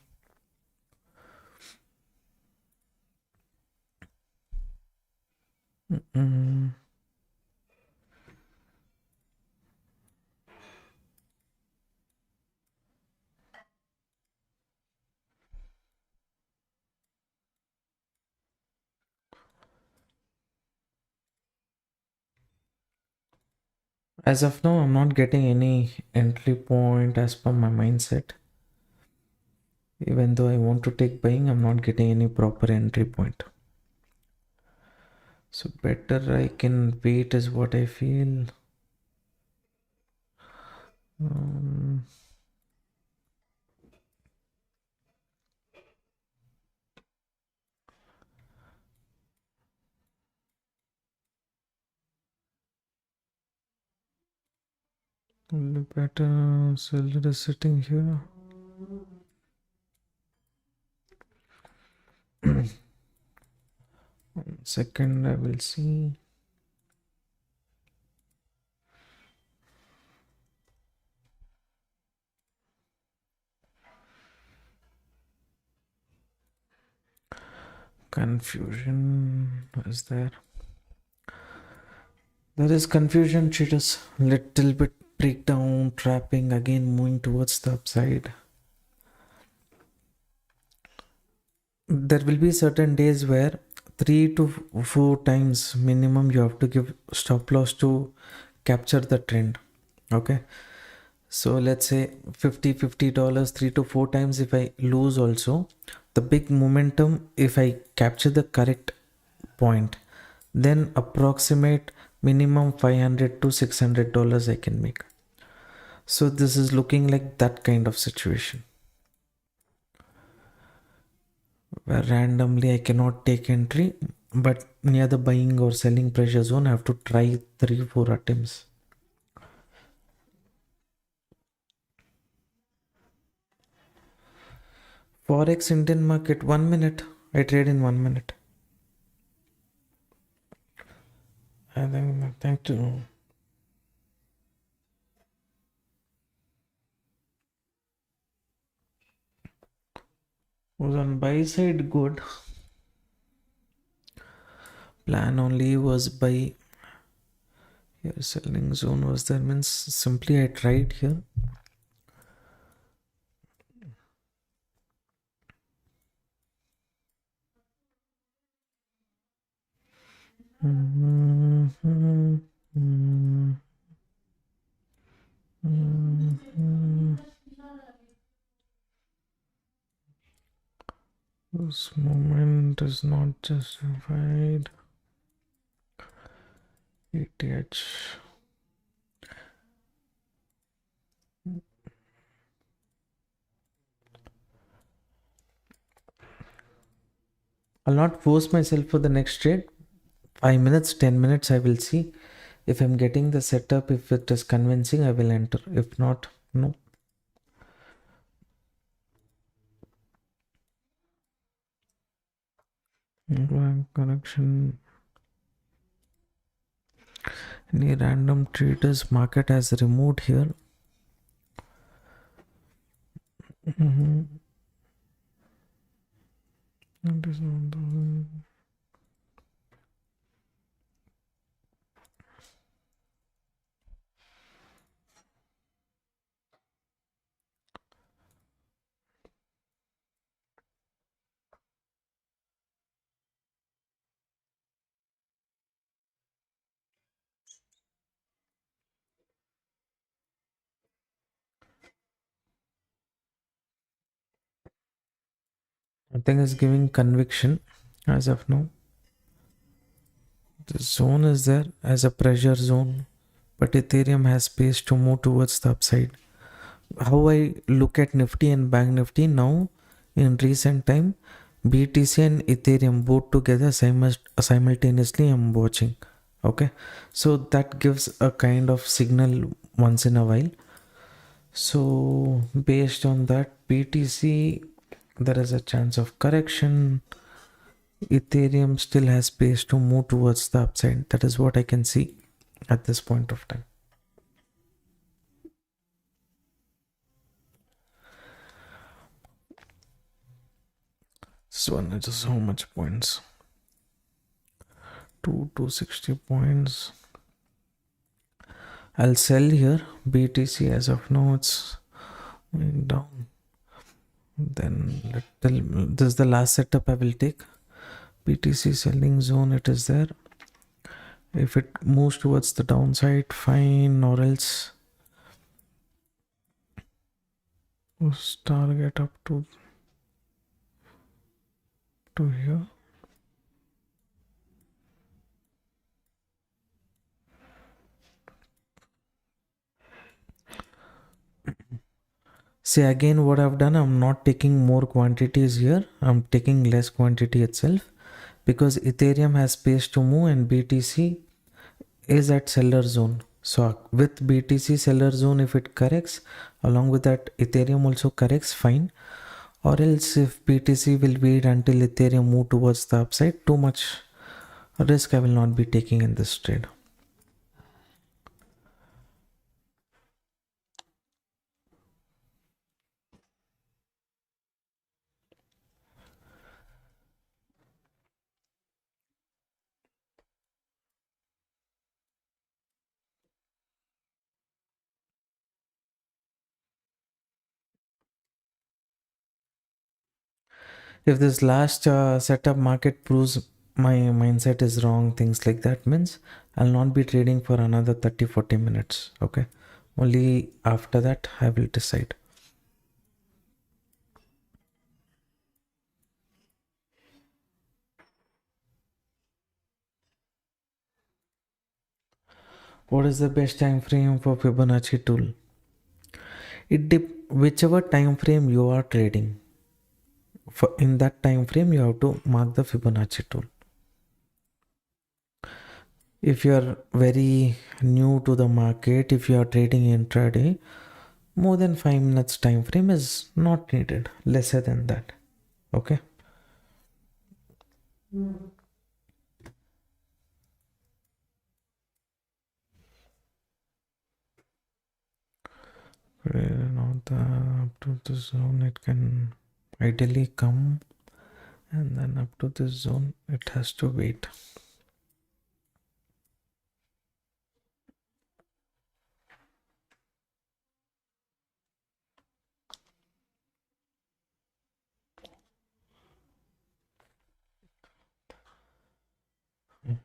As of now, I'm not getting any entry point as per my mindset. Even though I want to take buying, I'm not getting any proper entry point. So better I can wait is what I feel. Only better seller is sitting here. Second, I will see. Confusion is there. There is confusion, cheaters. Little bit breakdown, trapping, again moving towards the upside. There will be certain days where 3 to 4 times minimum you have to give stop loss to capture the trend. Okay, so let's say $50 3 to 4 times. If I lose also the big momentum, if I capture the correct point, then approximate minimum $500 to $600 I can make. So this is looking like that kind of situation where randomly I cannot take entry. but near the buying or selling pressure zone, I have to try 3-4 attempts. Forex Indian market, 1 minute. I trade in 1 minute. I think, thank you. Was on buy side good. Plan only was buy. Here selling zone was there, means simply I tried here. This moment is not justified. ETH. I'll not force myself for the next trade. 5 minutes, 10 minutes, I will see. If I'm getting the setup, if it is convincing, I will enter. If not, no. Correction. Any random traders market has removed here. It is not the... Nothing is giving conviction as of now. The zone is there as a pressure zone, but Ethereum has space to move towards the upside. How I look at Nifty and Bank Nifty now in recent time, BTC and Ethereum both together simultaneously I'm watching. Okay, so that gives a kind of signal once in a while. So based on that, BTC, there is a chance of correction. Ethereum still has space to move towards the upside. That is what I can see at this point of time. This one is just how much points? 260 points. I'll sell here. BTC as of now it's going down. Then this is the last setup I will take. BTC selling zone, it is there. If it moves towards the downside, fine, or else target up to here. See, again what I've done, I'm not taking more quantities here, I'm taking less quantity itself, because Ethereum has space to move and BTC is at seller zone. So with BTC seller zone, if it corrects, along with that Ethereum also corrects, fine. Or else if BTC will wait until Ethereum move towards the upside, too much risk I will not be taking in this trade. If this last setup market proves my mindset is wrong, things like that, means I'll not be trading for another 30-40 minutes. Okay, only after that I will decide. What is the best time frame for Fibonacci tool? Whichever time frame you are trading, in that time frame you have to mark the Fibonacci tool. If you are very new to the market, if you are trading intraday, more than 5 minutes time frame is not needed, lesser than that. Okay. Not up to the zone, it can ideally come, and then up to this zone it has to wait.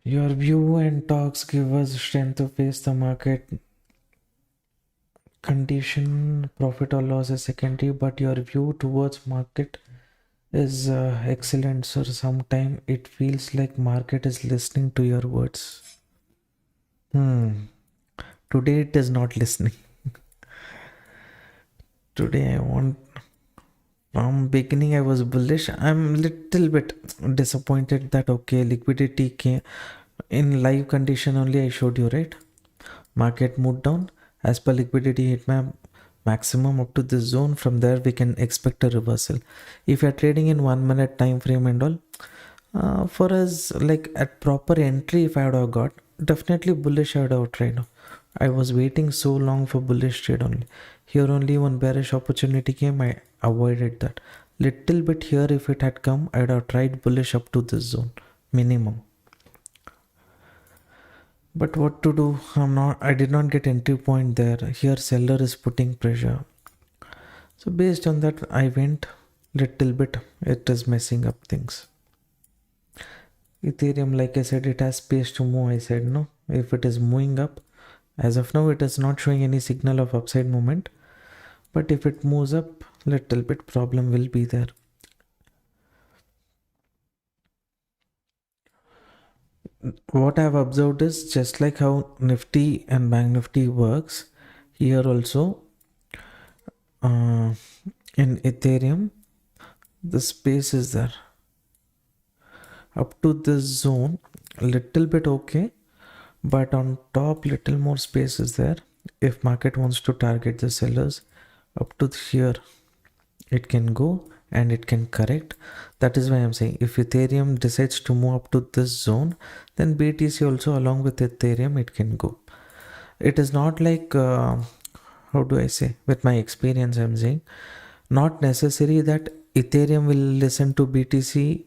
Your view and talks give us strength to face the market condition. Profit or loss is secondary, but your view towards market is excellent, sir. Sometimes it feels like market is listening to your words. Today it is not listening. Today I want, from beginning I was bullish. I'm little bit disappointed that okay, liquidity came in live condition only. I showed you, right? Market moved down as per liquidity hit my maximum up to this zone. From there we can expect a reversal. If you are trading in 1 minute time frame and all, for us, like at proper entry, if I would have got, definitely bullish I would have tried. I was waiting so long for bullish trade only. Here only one bearish opportunity came, I avoided that. Little bit here, if it had come, I would have tried bullish up to this zone minimum. But what to do? I did not get entry point there. Here seller is putting pressure. So based on that, I went little bit. It is messing up things. Ethereum, like I said, it has space to move. I said no. If it is moving up, as of now, it is not showing any signal of upside movement. But if it moves up, little bit problem will be there. What I have observed is just like how Nifty and Bank Nifty works, here also in Ethereum, the space is there. Up to this zone, little bit okay, but on top little more space is there. If market wants to target the sellers, up to here, it can go and it can correct. That is why I'm saying if Ethereum decides to move up to this zone, then BTC also along with Ethereum, it can go. It is not like, how do I say, with my experience, I'm saying, not necessary that Ethereum will listen to BTC.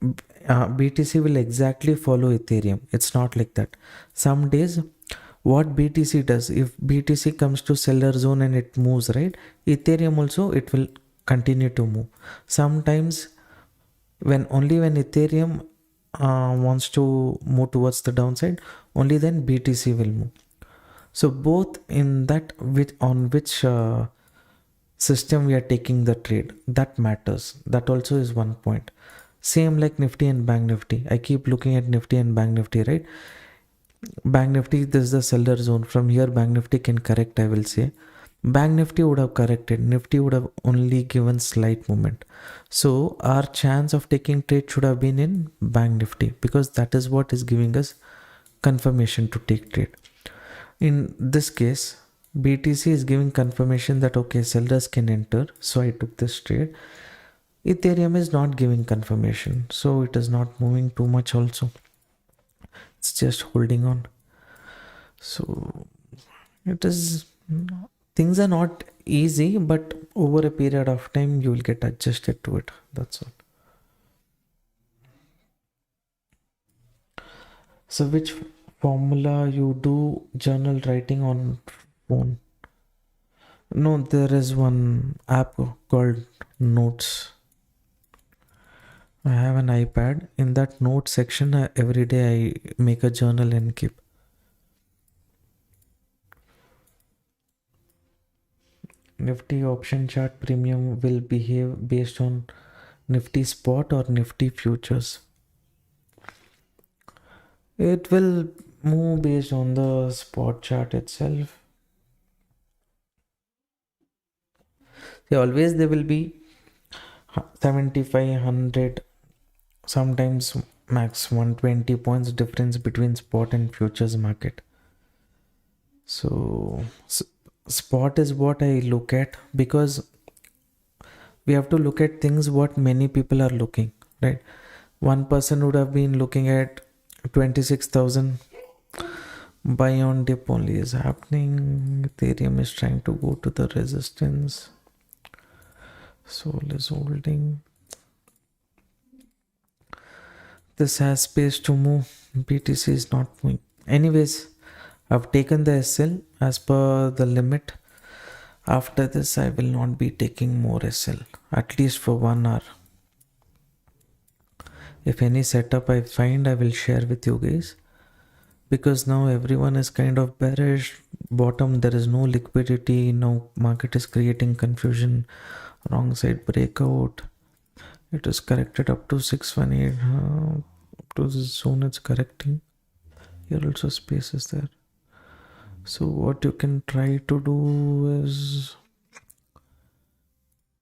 BTC will exactly follow Ethereum. It's not like that. Some days, what BTC does, if BTC comes to seller zone and it moves, right, Ethereum also it will continue to move. Sometimes when Ethereum wants to move towards the downside, only then BTC will move. So both in that on which system we are taking the trade, that matters. That also is one point. Same like Nifty and Bank Nifty. I keep looking at Nifty and Bank Nifty, right? Bank Nifty, this is the seller zone. From here, Bank Nifty can correct, I will say. Bank Nifty would have corrected. Nifty would have only given slight movement. So our chance of taking trade should have been in Bank Nifty because that is what is giving us confirmation to take trade. In this case, BTC is giving confirmation that okay, sellers can enter. So I took this trade. Ethereum is not giving confirmation. So it is not moving too much also. It's just holding on. So it is, things are not easy, but over a period of time you will get adjusted to it. That's all. So which formula you do journal writing on phone? No, there is one app called Notes. I have an iPad. In that note section, every day I make a journal and keep. Nifty option chart premium will behave based on Nifty spot or Nifty futures. It will move based on the spot chart itself. See, always there will be 75, 100, sometimes max 120 points difference between spot and futures market. So spot is what I look at, because we have to look at things what many people are looking, right? One person would have been looking at 26,000 buy on dip only is happening. Ethereum is trying to go to the resistance. Sol is holding. This has space to move. BTC is not moving. Anyways, I've taken the SL as per the limit. After this, I will not be taking more SL, at least for 1 hour. If any setup I find, I will share with you guys. Because now everyone is kind of bearish. Bottom, there is no liquidity. Now market is creating confusion. Wrong side breakout. It is corrected up to 618. Up to this zone it's correcting. Here also space is there. So what you can try to do is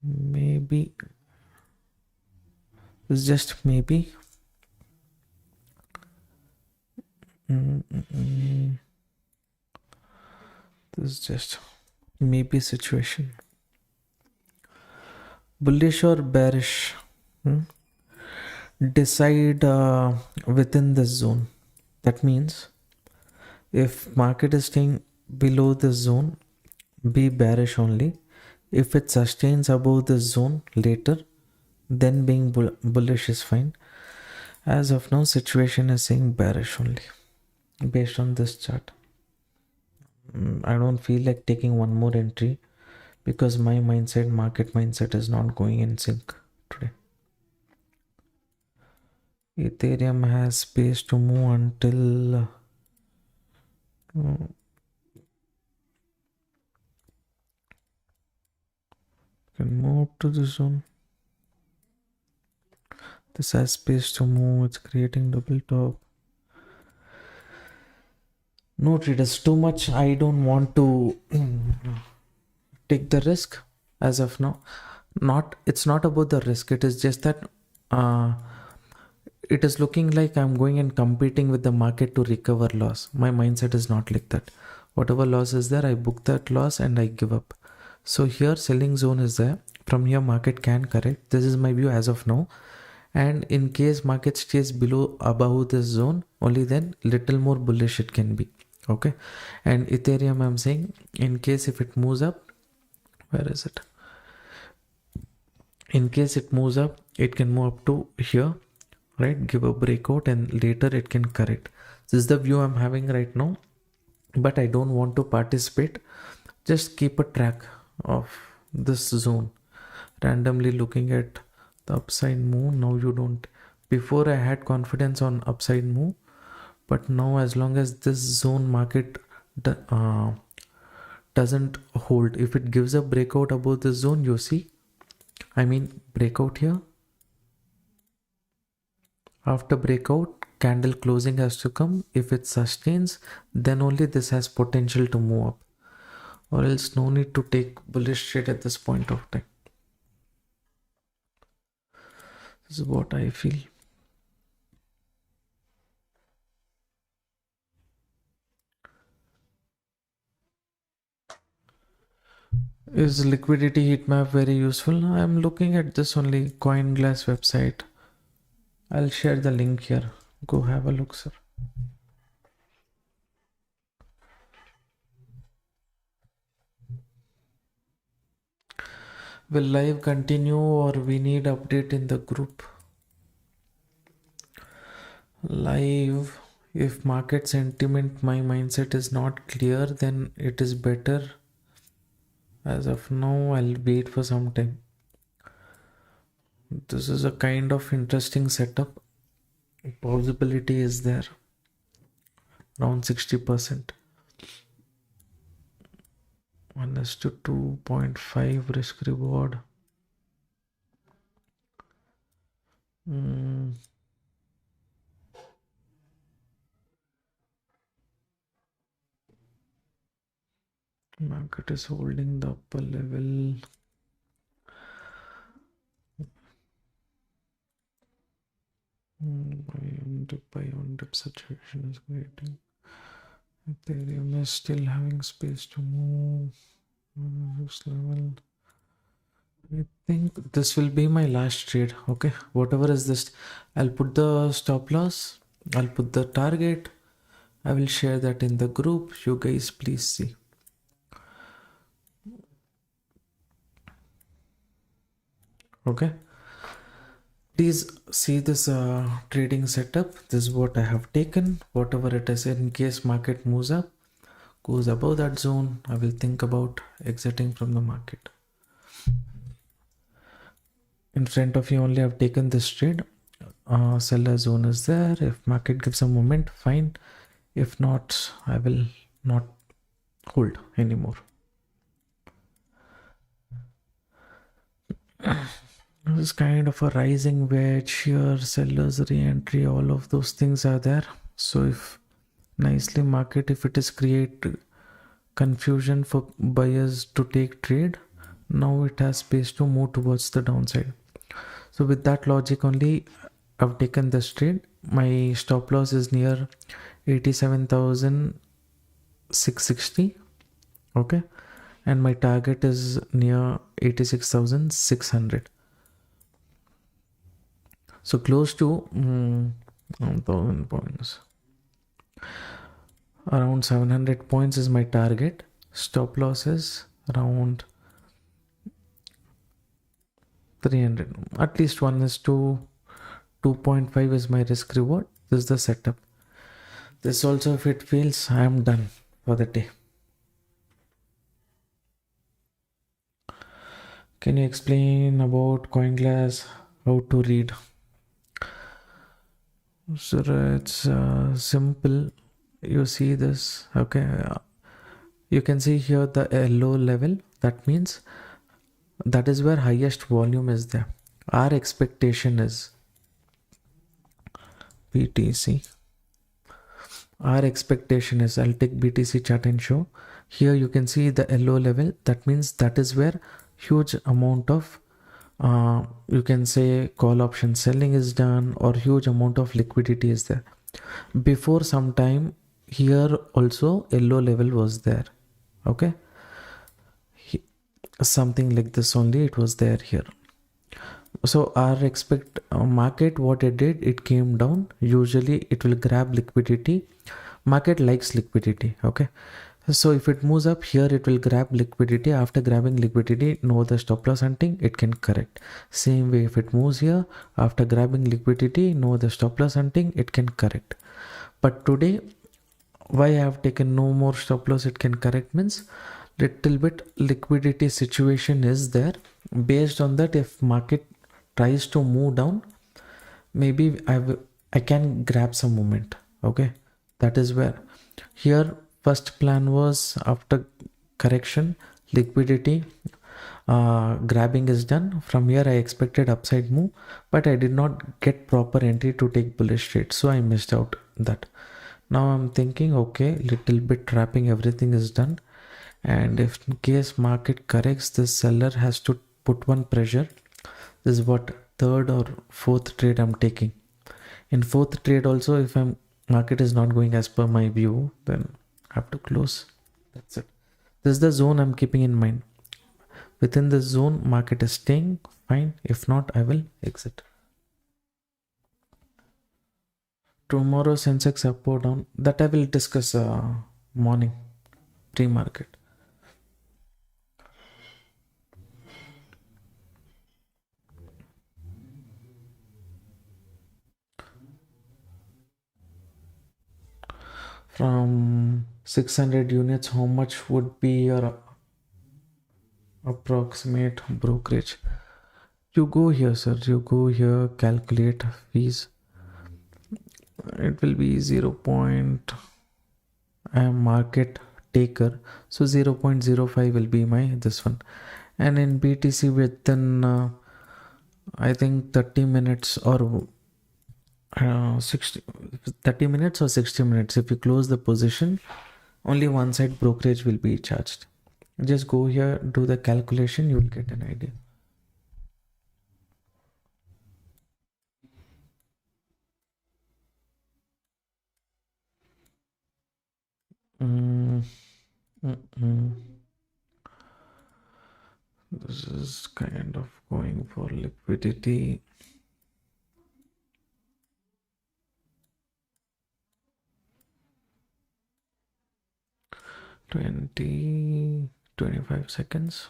maybe, it's just maybe, this is just maybe situation. Bullish or bearish, decide within this zone. That means if market is staying below this zone, be bearish only. If it sustains above this zone later, then being bullish is fine. As of now, situation is saying bearish only based on this chart. I don't feel like taking one more entry because my mindset, market mindset, is not going in sync today. Ethereum has space to move until can move to the zone. This has space to move. It's creating double top. No traders, too much. I don't want to take the risk as of now. It's not about the risk. It is just that it is looking like I'm going and competing with the market to recover loss. My mindset is not like that. Whatever loss is there, I book that loss and I give up. So here selling zone is there. From here market can correct. This is my view as of now. And in case market stays above this zone, only then little more bullish it can be. Okay. And Ethereum, I'm saying, in case if it moves up, where is it? In case it moves up, it can move up to here, right? Give a breakout and later it can correct. This is the view I'm having right now, but I don't want to participate. Just keep a track of this zone. Randomly looking at the upside move. Now you don't. Before I had confidence on upside move, but now as long as this zone market doesn't hold, if it gives a breakout above this zone, you see, I mean breakout here. After breakout, candle closing has to come. If it sustains, then only this has potential to move up, or else no need to take bullish trade at this point of time. This is what I feel. Is liquidity heat map very useful? I'm looking at this only CoinGlass website. I'll share the link here. Go have a look, sir. Will live continue or we need update in the group? Live, if market sentiment, my mindset is not clear, then it is better. As of now, I'll wait for some time. This is a kind of interesting setup. Possibility is there. Around 60%. 1:2.5 risk reward. Market is holding the upper level. dip by on dip saturation is creating. Ethereum is still having space to move. This level. I think this will be my last trade. Okay, whatever is this, I'll put the stop loss, I'll put the target, I will share that in the group. You guys please see. Okay, please see this trading setup. This is what I have taken. Whatever it is, in case market moves up, goes above that zone, I will think about exiting from the market. In front of you only I've taken this trade. Seller zone is there. If market gives a moment, fine. If not, I will not hold anymore. This is kind of a rising wedge here, sellers re-entry, all of those things are there. So if nicely market, if it is create confusion for buyers to take trade, now it has space to move towards the downside. So with that logic only, I've taken this trade. My stop loss is near 87,660. Okay, and my target is near 86,600. So close to 1,000 points. Around 700 points is my target. Stop loss is around 300. At least 1:2.5 is my risk reward. This is the setup. This also, if it fails, I am done for the day. Can you explain about CoinGlass, how to read? Sir, it's simple. You see this, okay? You can see here the yellow level. That means that is where highest volume is there. Our expectation is BTC. Our expectation is, I'll take BTC chart and show. Here you can see the yellow level. That means that is where huge amount of you can say call option selling is done, or huge amount of liquidity is there. Before some time here also yellow level was there. Okay, something like this only, it was there here. So our market, what it did, it came down. Usually it will grab liquidity. Market likes liquidity. Okay, so if it moves up here, it will grab liquidity. After grabbing liquidity, know the stop loss hunting, it can correct. Same way, if it moves here, after grabbing liquidity, know the stop loss hunting, it can correct. But today, why I have taken no more stop loss, it can correct, means little bit liquidity situation is there. Based on that, if market tries to move down, maybe I can grab some moment. Okay, that is where here first plan was, after correction, liquidity grabbing is done. From here I expected upside move, but I did not get proper entry to take bullish trade, so I missed out that. Now I'm thinking, okay, little bit trapping, everything is done, and if in case market corrects, this seller has to put one pressure. This is what third or fourth trade I'm taking. In fourth trade also, if market is not going as per my view, then I have to close. That's it. This is the zone I'm keeping in mind. Within this zone, market is staying, fine. If not, I will exit. Tomorrow Sensex up or down, that I will discuss morning pre-market. From 600 units, how much would be your approximate brokerage? You go here, sir. You go here, calculate fees. It will be 0. I am market taker, so 0.05 will be my this one. And in BTC within I think 30 minutes or 30 minutes or 60 minutes, if you close the position, only one side brokerage will be charged. Just go here, do the calculation, you will get an idea. Mm-mm. This is kind of going for liquidity. 25 seconds.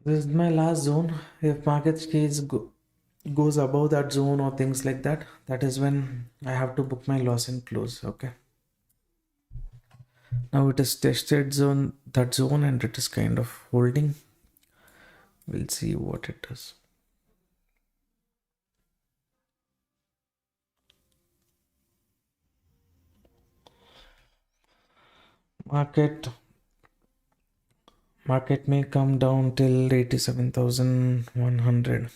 This is my last zone. If market goes above that zone or things like that, that is when I have to book my loss and close. Okay. Now it is tested zone, that zone, and it is kind of holding. We'll see what it does. Market may come down till 87,100.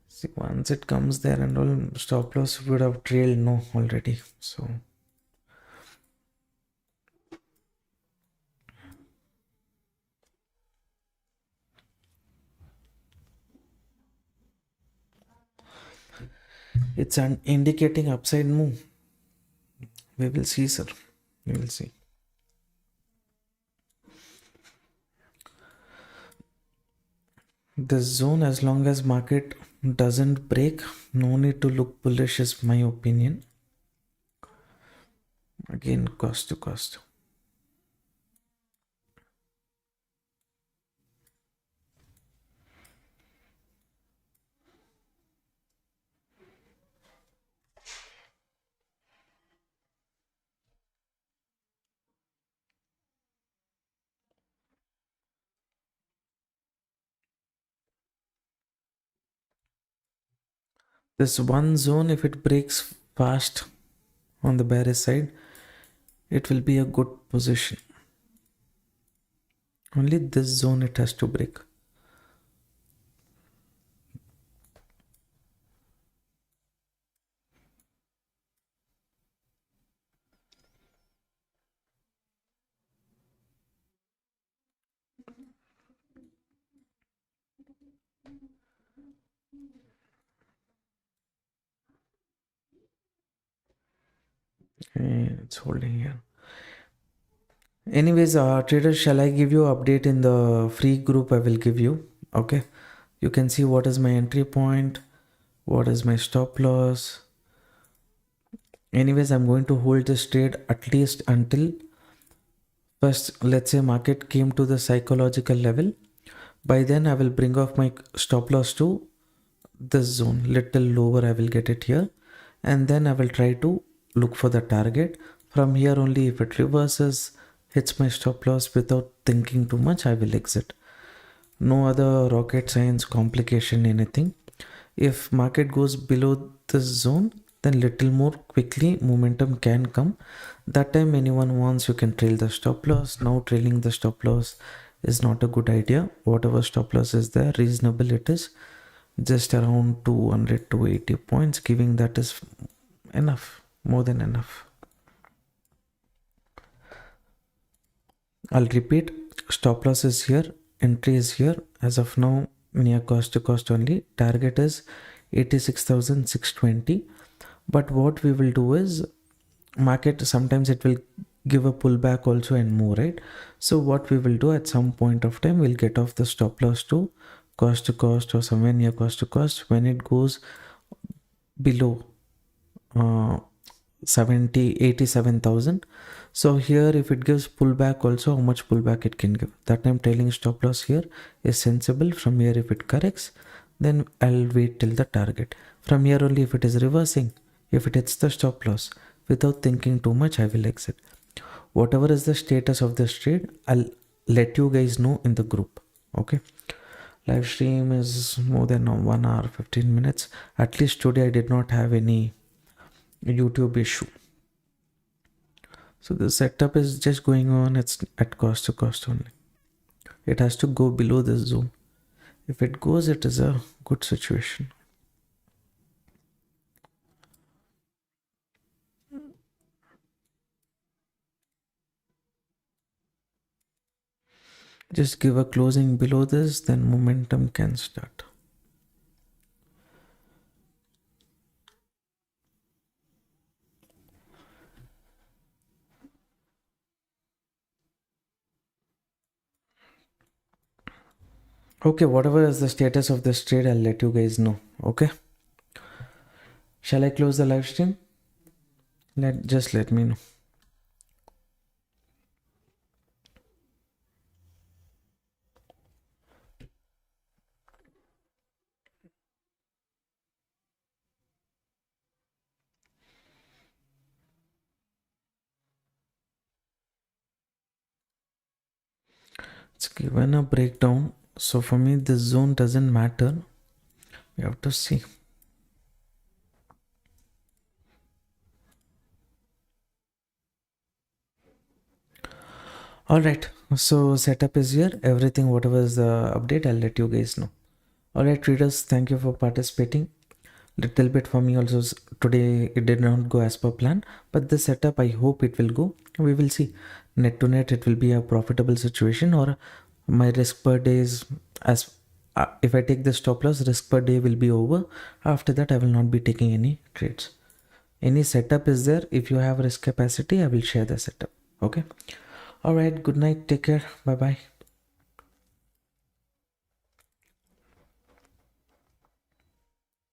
See, once it comes there and all, stop loss would have trailed no already. So it's an indicating upside move. We will see, sir. We will see. This zone, as long as market doesn't break, no need to look bullish is my opinion. Again, cost to cost. This one zone, if it breaks fast on the bearish side, it will be a good position. Only this zone it has to break. It's holding here. Anyways, traders, shall I give you update in the free group? I will give you. Okay, you can see what is my entry point, what is my stop loss. Anyways, I'm going to hold this trade at least until first, let's say market came to the psychological level. By then I will bring off my stop loss to this zone, little lower. I will get it here, and then I will try to look for the target. From here only, if it reverses, hits my stop loss without thinking too much, I will exit. No other rocket science complication, anything. If market goes below this zone, then little more quickly momentum can come. That time anyone wants, you can trail the stop loss. Now trailing the stop loss is not a good idea. Whatever stop loss is there, reasonable it is, just around 200 to 80 points, giving that is enough, more than enough. I'll repeat, stop loss is here, entry is here. As of now, near cost to cost only. Target is 86,620. But what we will do is, market sometimes it will give a pullback also and more, right? So what we will do at some point of time, we'll get off the stop loss to cost or somewhere near cost to cost. When it goes below 87,000. So here if it gives pullback also, how much pullback it can give, that time trailing stop loss here is sensible. From here if it corrects, then I'll wait till the target. From here only, if it is reversing, if it hits the stop loss, without thinking too much, I will exit. Whatever is the status of this trade, I'll let you guys know in the group. Okay, live stream is more than 1 hour 15 minutes. At least today I did not have any YouTube issue. So the setup is just going on. It's at cost to cost only. It has to go below this zone. If it goes, it is a good situation. Just give a closing below this, then momentum can start. Okay, whatever is the status of this trade, I'll let you guys know. Okay, shall I close the live stream? Just let me know. It's given a breakdown, so for me this zone doesn't matter. We have to see. All right, so setup is here. Everything, whatever is the update, I'll let you guys know. All right, traders, thank you for participating. Little bit for me also today, it did not go as per plan, but the setup, I hope it will go. We will see. Net to net, it will be a profitable situation, or my risk per day is as if I take the stop loss, risk per day will be over. After that, I will not be taking any trades. Any setup is there. If you have risk capacity, I will share the setup. Okay. All right. Good night. Take care. Bye bye.